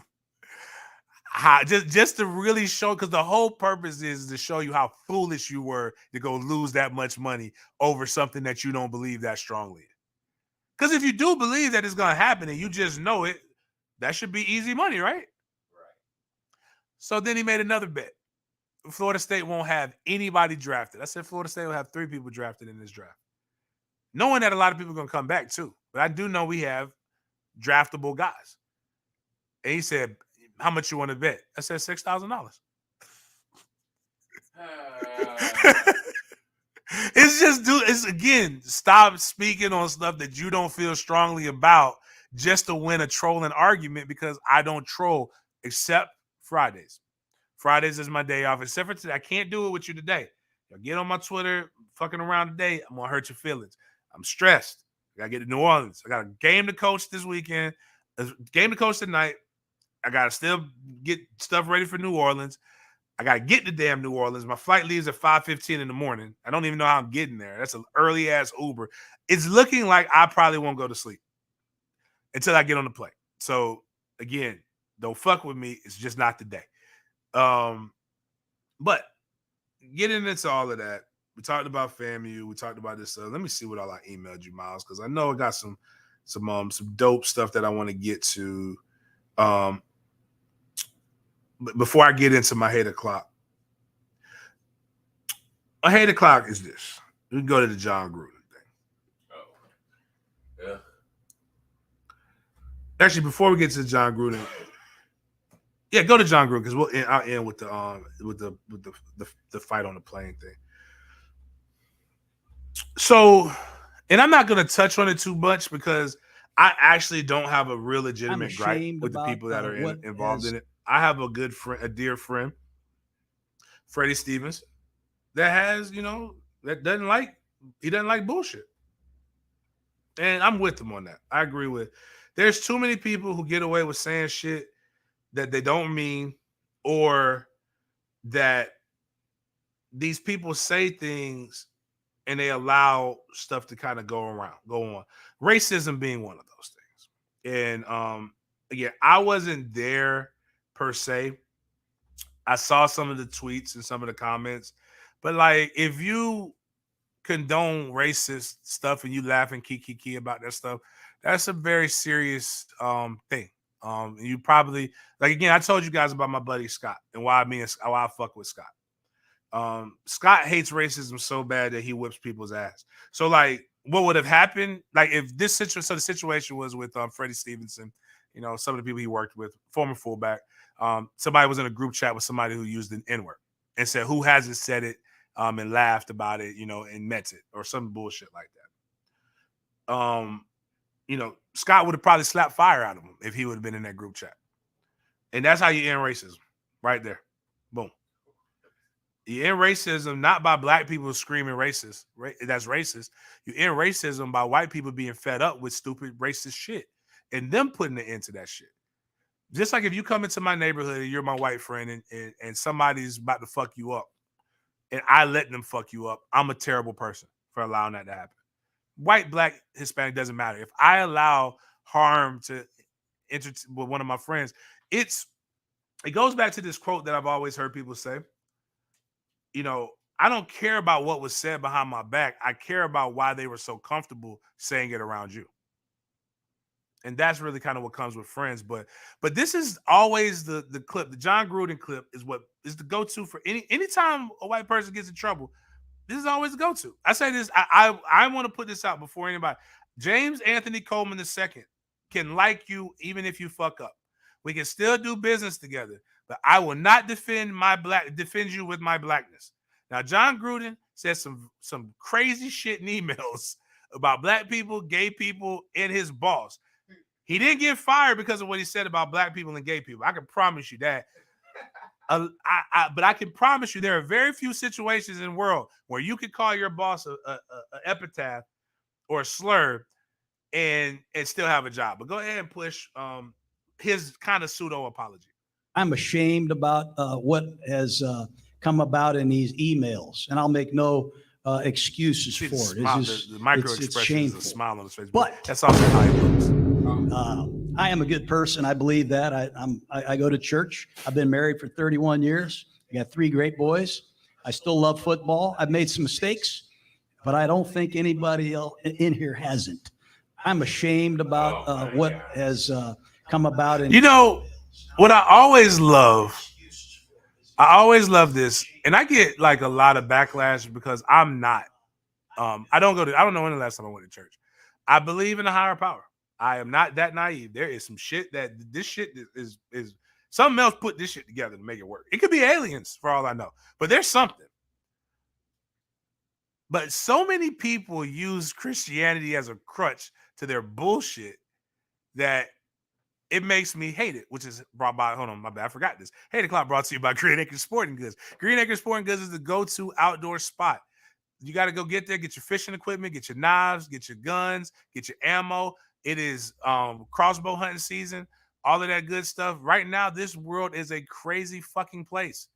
how, just to really show, because the whole purpose is to show you how foolish you were to go lose that much money over something that you don't believe that strongly in. Because if you do believe that it's going to happen and you just know it, that should be easy money, right? Right. So then he made another bet. Florida State won't have anybody drafted. I said Florida State will have 3 people drafted in this draft. Knowing that a lot of people are going to come back too. But I do know we have draftable guys. And he said, how much you want to bet? I said $6,000. It's again, stop speaking on stuff that you don't feel strongly about just to win a trolling argument, because I don't troll except Fridays. Fridays is my day off, except for today. I can't do it with you today. Y'all get on my Twitter, fucking around today, I'm going to hurt your feelings. I'm stressed. I got to get to New Orleans. I got a game to coach this weekend, a game to coach tonight. I got to still get stuff ready for New Orleans. I got to get to damn New Orleans. My flight leaves at 5:15 in the morning. I don't even know how I'm getting there. That's an early-ass Uber. It's looking like I probably won't go to sleep until I get on the plane. So, again, don't fuck with me. It's just not today. But getting into all of that, we talked about FAMU. We talked about this. Let me see what all I emailed you, Miles, because I know I got some dope stuff that I want to get to. But before I get into my hate o'clock, my hate o'clock is this. We can go to the John Gruden thing. Oh, yeah. Actually, before we get to the John Gruden, Yeah, go to John Gruden because I'll end with the fight on the plane thing. So, and I'm not going to touch on it too much because I actually don't have a real I'm legitimate gripe ashamed with the about people that are what involved has in it. I have a good friend, a dear friend, Freddie Stevens, that has, that doesn't like bullshit. And I'm with him on that. I agree with. There's too many people who get away with saying shit that they don't mean, or that these people say things and they allow stuff to kind of go on. Racism being one of those things. And again, I wasn't there per se. I saw some of the tweets and some of the comments, but like if you condone racist stuff and you laugh and kiki about that stuff, that's a very serious thing. You probably, like, again, I told you guys about my buddy Scott and why I fuck with Scott. Scott hates racism so bad that he whips people's ass. So like what would have happened, like if this situation, so the situation was with Freddie Stevenson, some of the people he worked with, former fullback, somebody was in a group chat with somebody who used an N-word and said, who hasn't said it, and laughed about it, and meant it, or some bullshit like that. Scott would have probably slapped fire out of him if he would have been in that group chat. And that's how you end racism right there. Boom. You end racism not by black people screaming racist. That's racist. You end racism by white people being fed up with stupid racist shit and them putting an end to that shit. Just like if you come into my neighborhood and you're my white friend and somebody's about to fuck you up and I let them fuck you up, I'm a terrible person for allowing that to happen. White, black, Hispanic, doesn't matter. If I allow harm to enter with one of my friends, it goes back to this quote that I've always heard people say. I don't care about what was said behind my back. I care about why they were so comfortable saying it around you. And that's really kind of what comes with friends. But this is always the clip. The John Gruden clip is what is the go-to for anytime a white person gets in trouble. This is always the go-to. I say this, I want to put this out before anybody. James Anthony Coleman II can like you even if you fuck up. We can still do business together, but I will not defend you with my blackness. Now, John Gruden said some crazy shit in emails about black people, gay people, and his boss. He didn't get fired because of what he said about black people and gay people. I can promise you that. But I can promise you there are very few situations in the world where you can call your boss a epitaph or a slur and still have a job. But go ahead and push his kind of pseudo apology. I'm ashamed about what has come about in these emails, and I'll make no excuses for it. The micro expression is a smile on his face, but that's also how he looks. I am a good person. I believe that. I go to church. I've been married for 31 years. I got 3 great boys. I still love football. I've made some mistakes, but I don't think anybody else in here hasn't. I'm ashamed about what has come about. What I always love this, and I get like a lot of backlash because I'm not. I don't know when the last time I went to church. I believe in a higher power. I am not that naive. There is some shit this shit is something else put this shit together to make it work. It could be aliens for all I know, but there's something. But so many people use Christianity as a crutch to their bullshit that it makes me hate it, which is brought by, hold on, my bad, I forgot this. Hate O'Clock brought to you by Green Acres Sporting Goods. Green Acres Sporting Goods is the go-to outdoor spot. You got to go get there, get your fishing equipment, get your knives, get your guns, get your ammo. It is crossbow hunting season, all of that good stuff. Right now, this world is a crazy fucking place.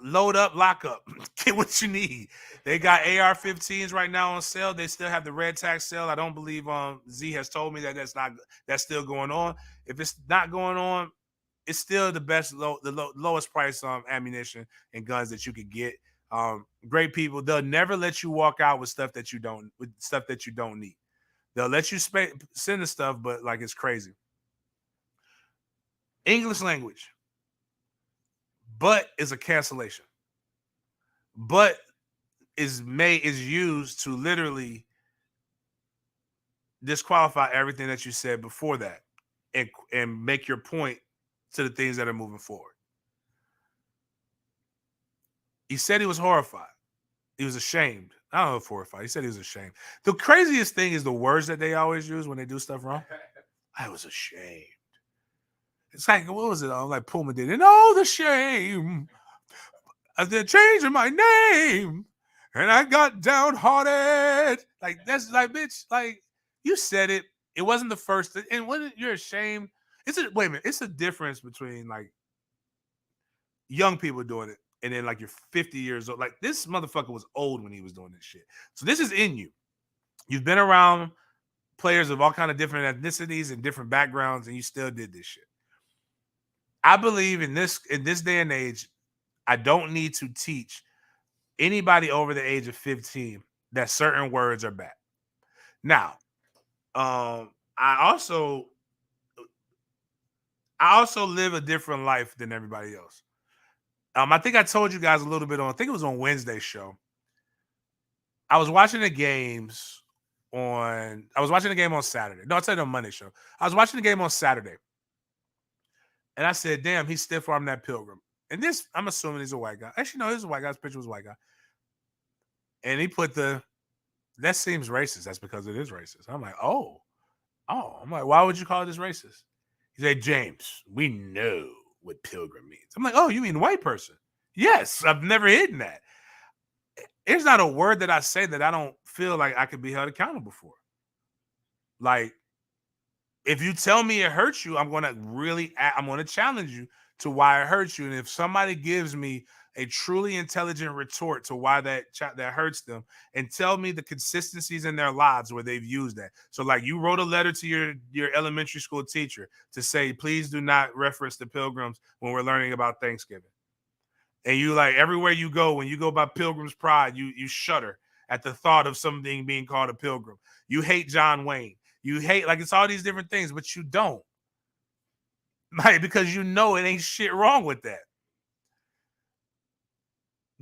Load up, lock up, get what you need. They got AR-15s right now on sale. They still have the red tax sale. I don't believe Z has told me that's still going on. If it's not going on, it's still the best, lowest price ammunition and guns that you could get. Great people. They'll never let you walk out with stuff that you don't need. They'll let you send the stuff, but like it's crazy. English language. But is a cancellation. But is used to literally disqualify everything that you said before that and make your point to the things that are moving forward. He said he was horrified. He was ashamed. I don't know if horrified. He said he was ashamed. The craziest thing is the words that they always use when they do stuff wrong. I was ashamed. It's like, what was it? Like Puma did. And all the shame. I did changing my name. And I got downhearted. Like, that's like, bitch, like, you said it. It wasn't the first. And when you're ashamed, wait a minute. It's a difference between like young people doing it and then like you're 50 years old. Like, this motherfucker was old when he was doing this shit. So this is in you. You've been around players of all kind of different ethnicities and different backgrounds, and you still did this shit. I believe in this day and age, I don't need to teach anybody over the age of 15 that certain words are bad. Now, I also live a different life than everybody else. I think I told you guys a little bit I think it was on Wednesday's show. I was watching the game on Saturday. No, I tell you on Monday's show. I was watching the game on Saturday. And I said, damn, he stiff-armed that Pilgrim. And this, I'm assuming he's a white guy. Actually, no, he's a white guy. His picture was a white guy. And he put that seems racist. That's because it is racist. I'm like, oh. I'm like, why would you call this racist? He said, James, we know what Pilgrim means. I'm like, oh, you mean white person? Yes, I've never hidden that. There's not a word that I say that I don't feel like I could be held accountable for. Like, if you tell me it hurts you, I'm going to challenge you to why it hurts you. And if somebody gives me a truly intelligent retort to why that hurts them, and tell me the consistencies in their lives where they've used that. So like, you wrote a letter to your elementary school teacher to say, please do not reference the Pilgrims when we're learning about Thanksgiving. And you, like, everywhere you go, when you go by Pilgrim's Pride, you shudder at the thought of something being called a pilgrim. You hate John Wayne. You hate, like, it's all these different things, but you don't. Like, because you know it ain't shit wrong with that.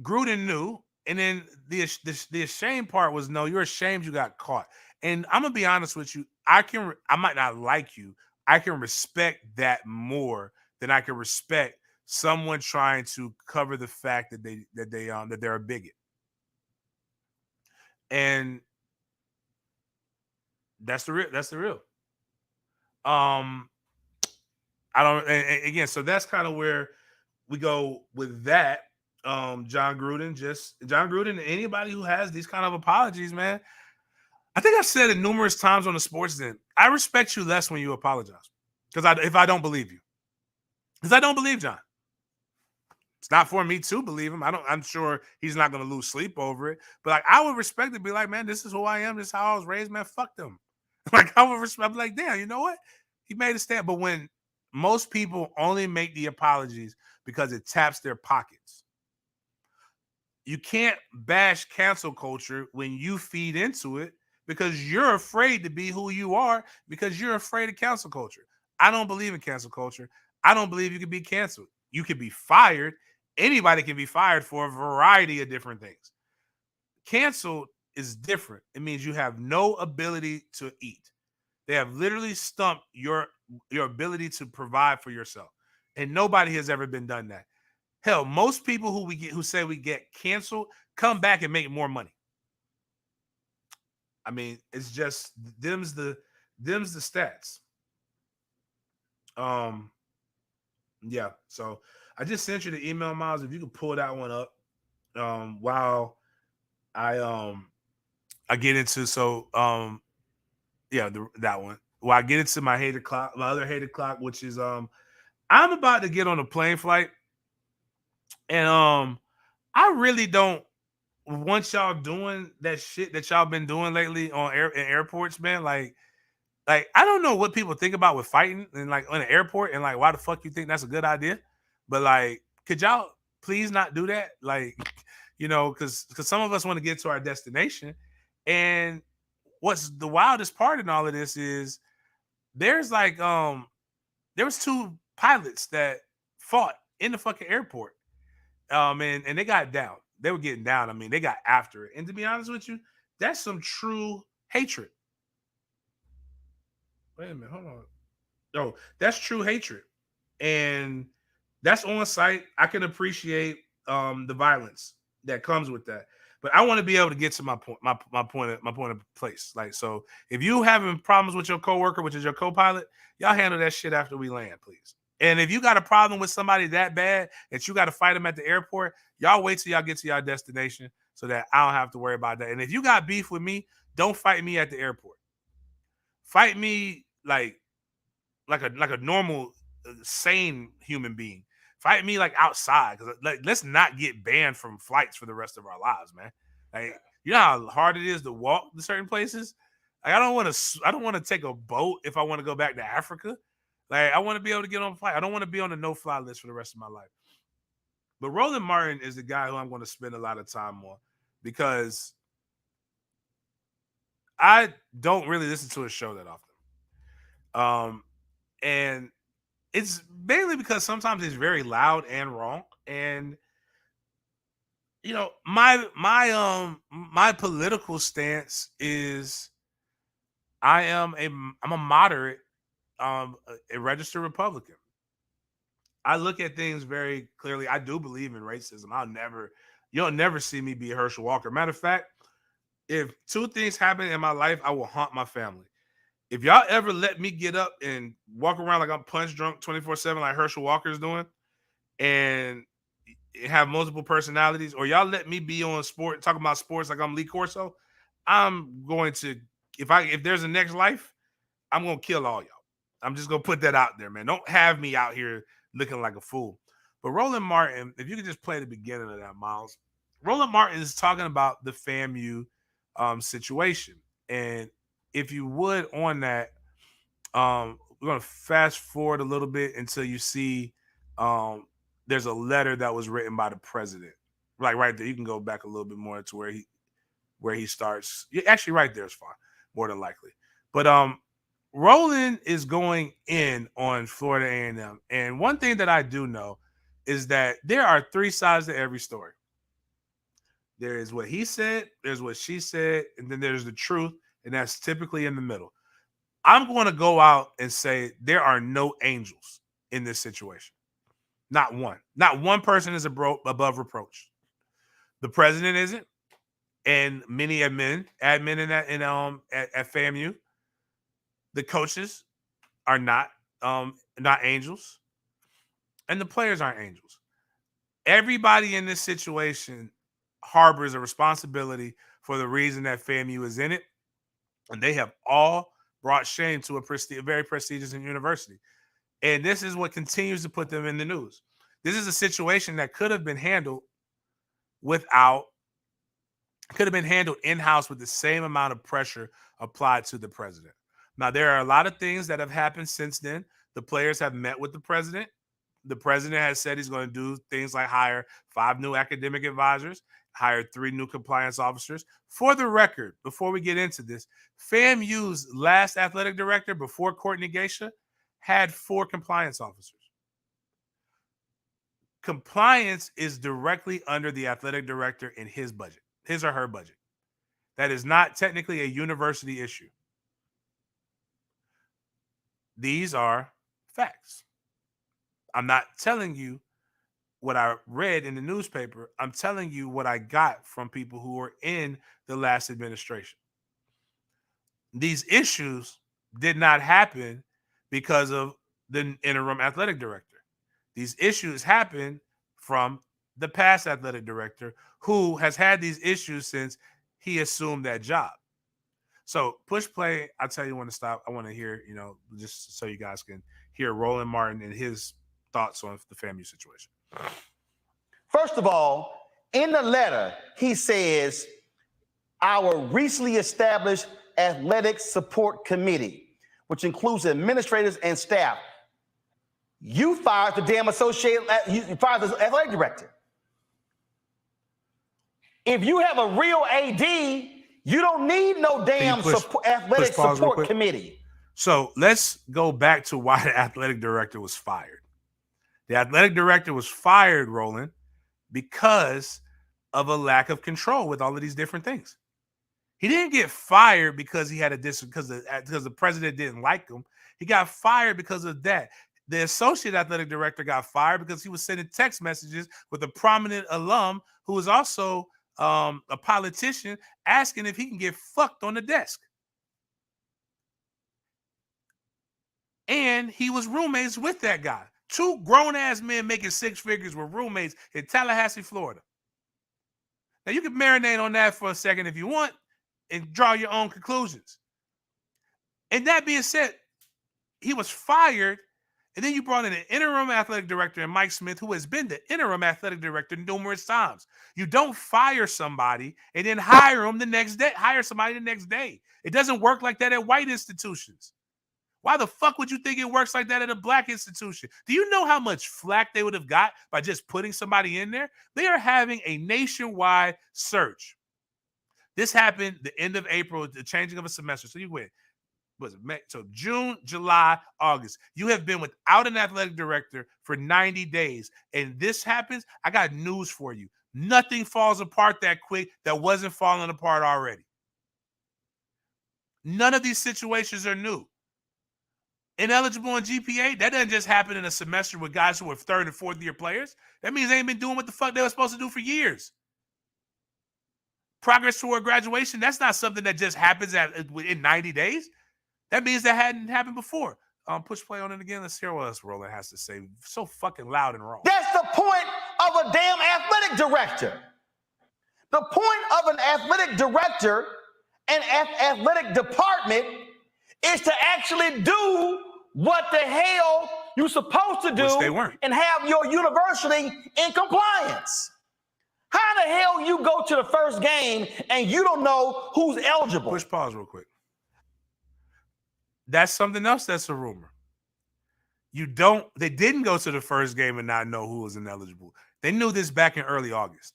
Gruden knew, and then the ashamed part was, no, you're ashamed you got caught. And I'm gonna be honest with you, I might not like you. I can respect that more than I can respect someone trying to cover the fact that they're a bigot. And that's the real. I don't, and again, so that's kind of where we go with that. John Gruden, and anybody who has these kind of apologies, man. I think I've said it numerous times on the Sports Den. I respect you less when you apologize. If I don't believe you. Because I don't believe John. It's not for me to believe him. I'm sure he's not going to lose sleep over it. But like, I would respect it, be like, man, this is who I am. This is how I was raised, man. Fuck them. Like, I would respect, like, damn, you know what? He made a stand. But when most people only make the apologies because it taps their pockets, you can't bash cancel culture when you feed into it because you're afraid to be who you are because you're afraid of cancel culture. I don't believe in cancel culture. I don't believe you can be canceled. You can be fired. Anybody can be fired for a variety of different things. Canceled is different. It means you have no ability to eat. They have literally stumped your ability to provide for yourself. And nobody has ever been done that. Hell, most people who say we get canceled come back and make more money. I mean, it's just them's the stats. Yeah. So I just sent you the email, Miles. If you could pull that one up, while I get into that one. While I get into my other hated clock, which is I'm about to get on a plane flight, and I really don't want y'all doing that shit that y'all been doing lately in airports, man. Like I don't know what people think about with fighting and like on an airport, and like why the fuck you think that's a good idea. But like, could y'all please not do that? Like, you know, because some of us want to get to our destination. And what's the wildest part in all of this is there's like there was two pilots that fought in the fucking airport. And they got down. They were getting down. I mean, they got after it. And to be honest with you, that's some true hatred. Wait a minute, hold on. Oh, that's true hatred. And that's on site. I can appreciate the violence that comes with that. But I want to be able to get to my point, my point of place. Like, so if you having problems with your coworker, which is your co-pilot, y'all handle that shit after we land, please. And if you got a problem with somebody that bad that you got to fight them at the airport, y'all wait till y'all get to your destination so that I don't have to worry about that. And if you got beef with me, don't fight me at the airport. Fight me like a normal, sane human being. Fight me like outside, because like, let's not get banned from flights for the rest of our lives, man. Like, you know how hard it is to walk to certain places. Like, I don't want to take a boat if I want to go back to Africa. Like, I want to be able to get on a flight. I don't want to be on a no-fly list for the rest of my life. But Roland Martin is the guy who I'm going to spend a lot of time on, because I don't really listen to his show that often. And it's mainly because sometimes it's very loud and wrong. And you know, my political stance is I'm a moderate, a registered Republican. I look at things very clearly. I do believe in racism. You'll never see me be a Herschel Walker. Matter of fact, if two things happen in my life, I will haunt my family. If y'all ever let me get up and walk around like I'm punch drunk 24/7 like Herschel Walker's doing, and have multiple personalities, or y'all let me be on sport talking about sports like I'm Lee Corso, I'm going to, if there's a next life, I'm gonna kill all y'all. I'm just gonna put that out there, man. Don't have me out here looking like a fool. But Roland Martin, if you could just play the beginning of that, Miles. Roland Martin is talking about the FAMU situation. And if you would, on that, we're going to fast forward a little bit until you see there's a letter that was written by the president. Like right there, you can go back a little bit more to where he starts. Actually, right there is fine, more than likely. But Roland is going in on Florida A&M. And one thing that I do know is that there are three sides to every story. There is what he said, there's what she said, and then there's the truth, and that's typically in the middle. I'm going to go out and say there are no angels in this situation. Not one. Not one person is above reproach. The president isn't, and many admin at FAMU. The coaches are not angels, and the players aren't angels. Everybody in this situation harbors a responsibility for the reason that FAMU is in it, and they have all brought shame to a very prestigious university. And this is what continues to put them in the news. This is a situation that could have been handled in-house with the same amount of pressure applied to the president. Now, there are a lot of things that have happened since then. The players have met with the president. The president has said he's going to do things like hire 5 new academic advisors, hire 3 new compliance officers. For the record, before we get into this, FAMU's last athletic director before Courtney Geisha had 4 compliance officers. Compliance is directly under the athletic director in his budget, his or her budget. That is not technically a university issue. These are facts. I'm not telling you what I read in the newspaper. I'm telling you what I got from people who were in the last administration. These issues did not happen because of the interim athletic director. These issues happened from the past athletic director, who has had these issues since he assumed that job. So push play. I'll tell you when to stop. I want to hear, just so you guys can hear Roland Martin and his thoughts on the FAMU situation. First of all, in the letter, he says, our recently established athletic support committee, which includes administrators and staff, you fired the damn you fired the athletic director. If you have a real AD, you don't need no damn athletic support committee. So let's go back to why the athletic director was fired. The athletic director was fired, Roland, because of a lack of control with all of these different things. He didn't get fired because he had because the president didn't like him. He got fired because of that. The associate athletic director got fired because he was sending text messages with a prominent alum who was also a politician asking if he can get fucked on the desk. And he was roommates with that guy. 2 grown-ass men making 6 figures were roommates in Tallahassee, Florida. Now, you can marinate on that for a second if you want and draw your own conclusions. And that being said, he was fired, and then you brought in an interim athletic director, and Mike Smith, who has been the interim athletic director numerous times. You don't fire somebody and then hire them the next day. Hire somebody the next day. It doesn't work like that at white institutions. Why the fuck would you think it works like that at a black institution? Do you know how much flack they would have got by just putting somebody in there? They are having a nationwide search. This happened the end of April, the changing of a semester. So you went, was it May? So June, July, August. You have been without an athletic director for 90 days. And this happens, I got news for you. Nothing falls apart that quick that wasn't falling apart already. None of these situations are new. Ineligible in GPA, that doesn't just happen in a semester with guys who are 3rd and 4th year players. That means they ain't been doing what the fuck they were supposed to do for years. Progress toward graduation, that's not something that just happens in 90 days. That means that hadn't happened before. Push play on it again. Let's hear what else Roland has to say. So fucking loud and wrong. That's the point of a damn athletic director. The point of an athletic director and athletic department is to actually do what the hell you're supposed to do. Which they weren't. And have your university in compliance. How the hell you go to the first game and you don't know who's eligible? Push pause real quick. That's something else that's a rumor. They didn't go to the first game and not know who was ineligible. They knew this back in early August.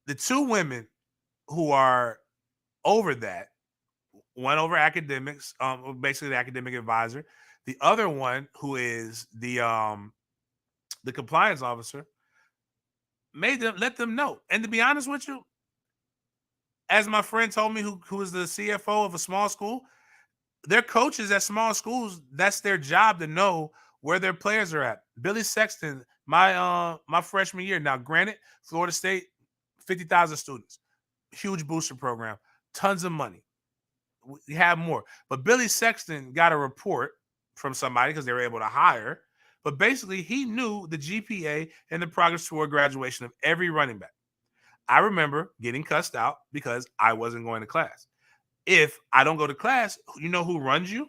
The 2 women who are over that, one over academics, basically the academic advisor. The other one, who is the compliance officer, let them know. And to be honest with you, as my friend told me, who is the CFO of a small school, their coaches at small schools, that's their job to know where their players are at. Billy Sexton, my freshman year. Now, granted, Florida State, 50,000 students, huge booster program, tons of money. We have more. But Billy Sexton got a report from somebody because they were able to hire. But basically, he knew the GPA and the progress toward graduation of every running back. I remember getting cussed out because I wasn't going to class. If I don't go to class, you know who runs you?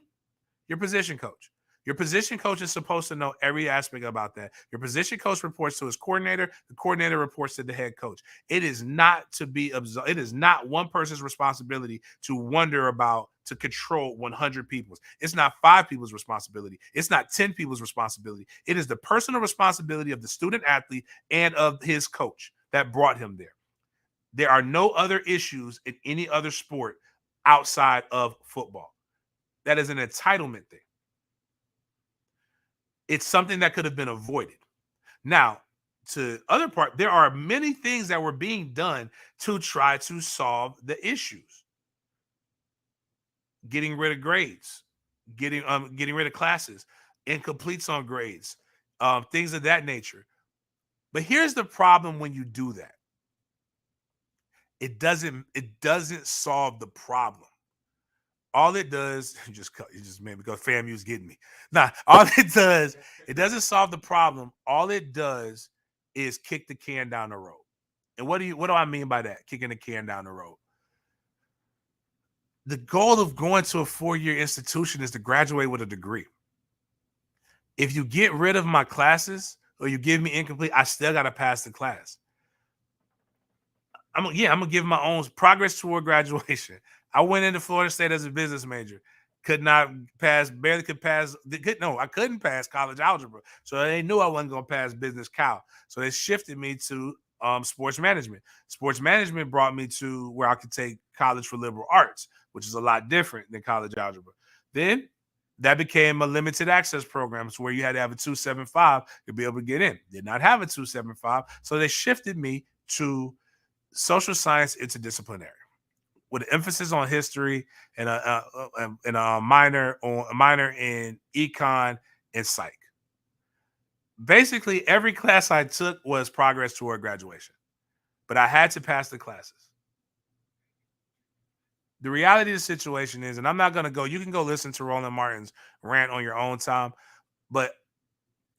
Your position coach. Your position coach is supposed to know every aspect about that. Your position coach reports to his coordinator. The coordinator reports to the head coach. It is not it is not one person's responsibility to control 100 people. It's not 5 people's responsibility. It's not 10 people's responsibility. It is the personal responsibility of the student athlete and of his coach that brought him there. There are no other issues in any other sport outside of football. That is an entitlement thing. It's something that could have been avoided. Now, to other part, there are many things that were being done to try to solve the issues. Getting rid of grades, getting rid of classes, incompletes on grades, things of that nature. But here's the problem when you do that. It doesn't solve the problem. All it does, you just made me go, FAMU's getting me. Nah, all it does, it doesn't solve the problem. All it does is kick the can down the road. And what do I mean by that? Kicking the can down the road. The goal of going to a 4-year institution is to graduate with a degree. If you get rid of my classes or you give me incomplete, I still got to pass the class. I'm gonna give my own progress toward graduation. I went into Florida State as a business major. I couldn't pass college algebra. So they knew I wasn't gonna pass business cal. So they shifted me to sports management. Sports management brought me to where I could take college for liberal arts, which is a lot different than college algebra. Then that became a limited access program, so where you had to have a 275 to be able to get in. Did not have a 275, so they shifted me to social science interdisciplinary. with an emphasis on history and a minor in econ and psych. Basically, every class I took was progress toward graduation, but I had to pass the classes. The reality of the situation is, and I'm not going to go, you can go listen to Roland Martin's rant on your own time, but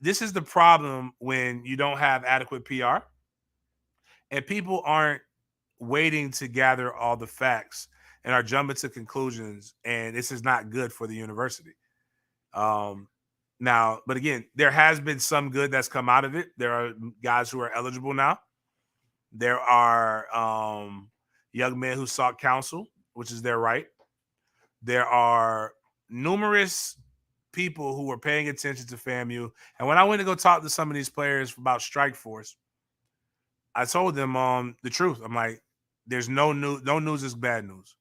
this is the problem when you don't have adequate PR and people aren't waiting to gather all the facts and are jumping to conclusions, and this is not good for the university. Now, but again, there has been some good that's come out of it. There are guys who are eligible now. There are young men who sought counsel, which is their right. There are numerous people who were paying attention to FAMU. And when I went to go talk to some of these players about Strike Force, I told them the truth. I'm like, there's no news. No news is bad news.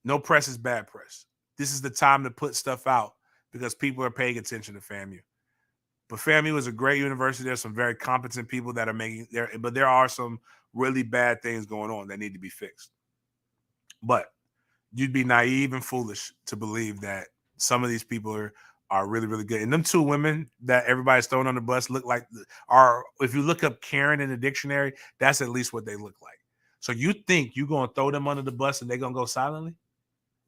No press is bad press. This is the time to put stuff out because people are paying attention to FAMU. But FAMU is a great university. There's some very competent people that are making there, but there are some really bad things going on that need to be fixed. But you'd be naive and foolish to believe that some of these people are really, really good. And them two women that everybody's throwing on the bus look like if you look up Karen in the dictionary, that's at least what they look like. So you think you're going to throw them under the bus and they're going to go silently?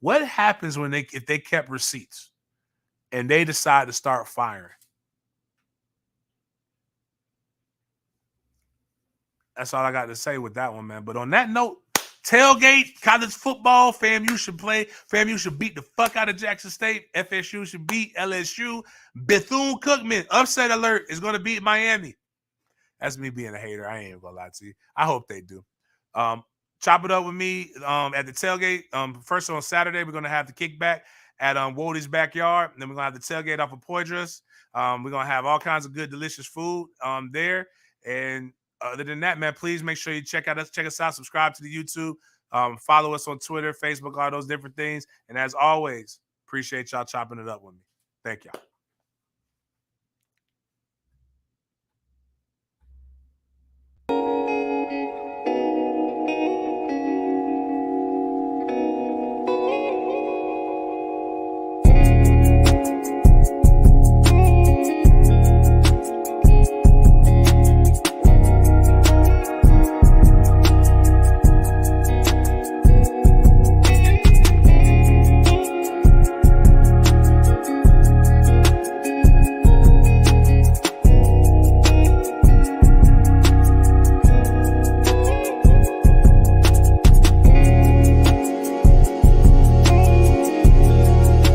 What happens if they kept receipts and they decide to start firing? That's all I got to say with that one, man. But on that note, tailgate, college football, FAMU should play. FAMU should beat the fuck out of Jackson State. FSU should beat LSU. Bethune-Cookman, upset alert, is going to beat Miami. That's me being a hater. I ain't going to lie to you. I hope they do. Chop it up with me at the tailgate. First on Saturday, we're going to have the kickback at Wodey's backyard. And then we're going to have the tailgate off of Poitras. We're going to have all kinds of good, delicious food there. And other than that, man, please make sure you check us out, subscribe to the YouTube, follow us on Twitter, Facebook, all those different things. And as always, appreciate y'all chopping it up with me. Thank y'all.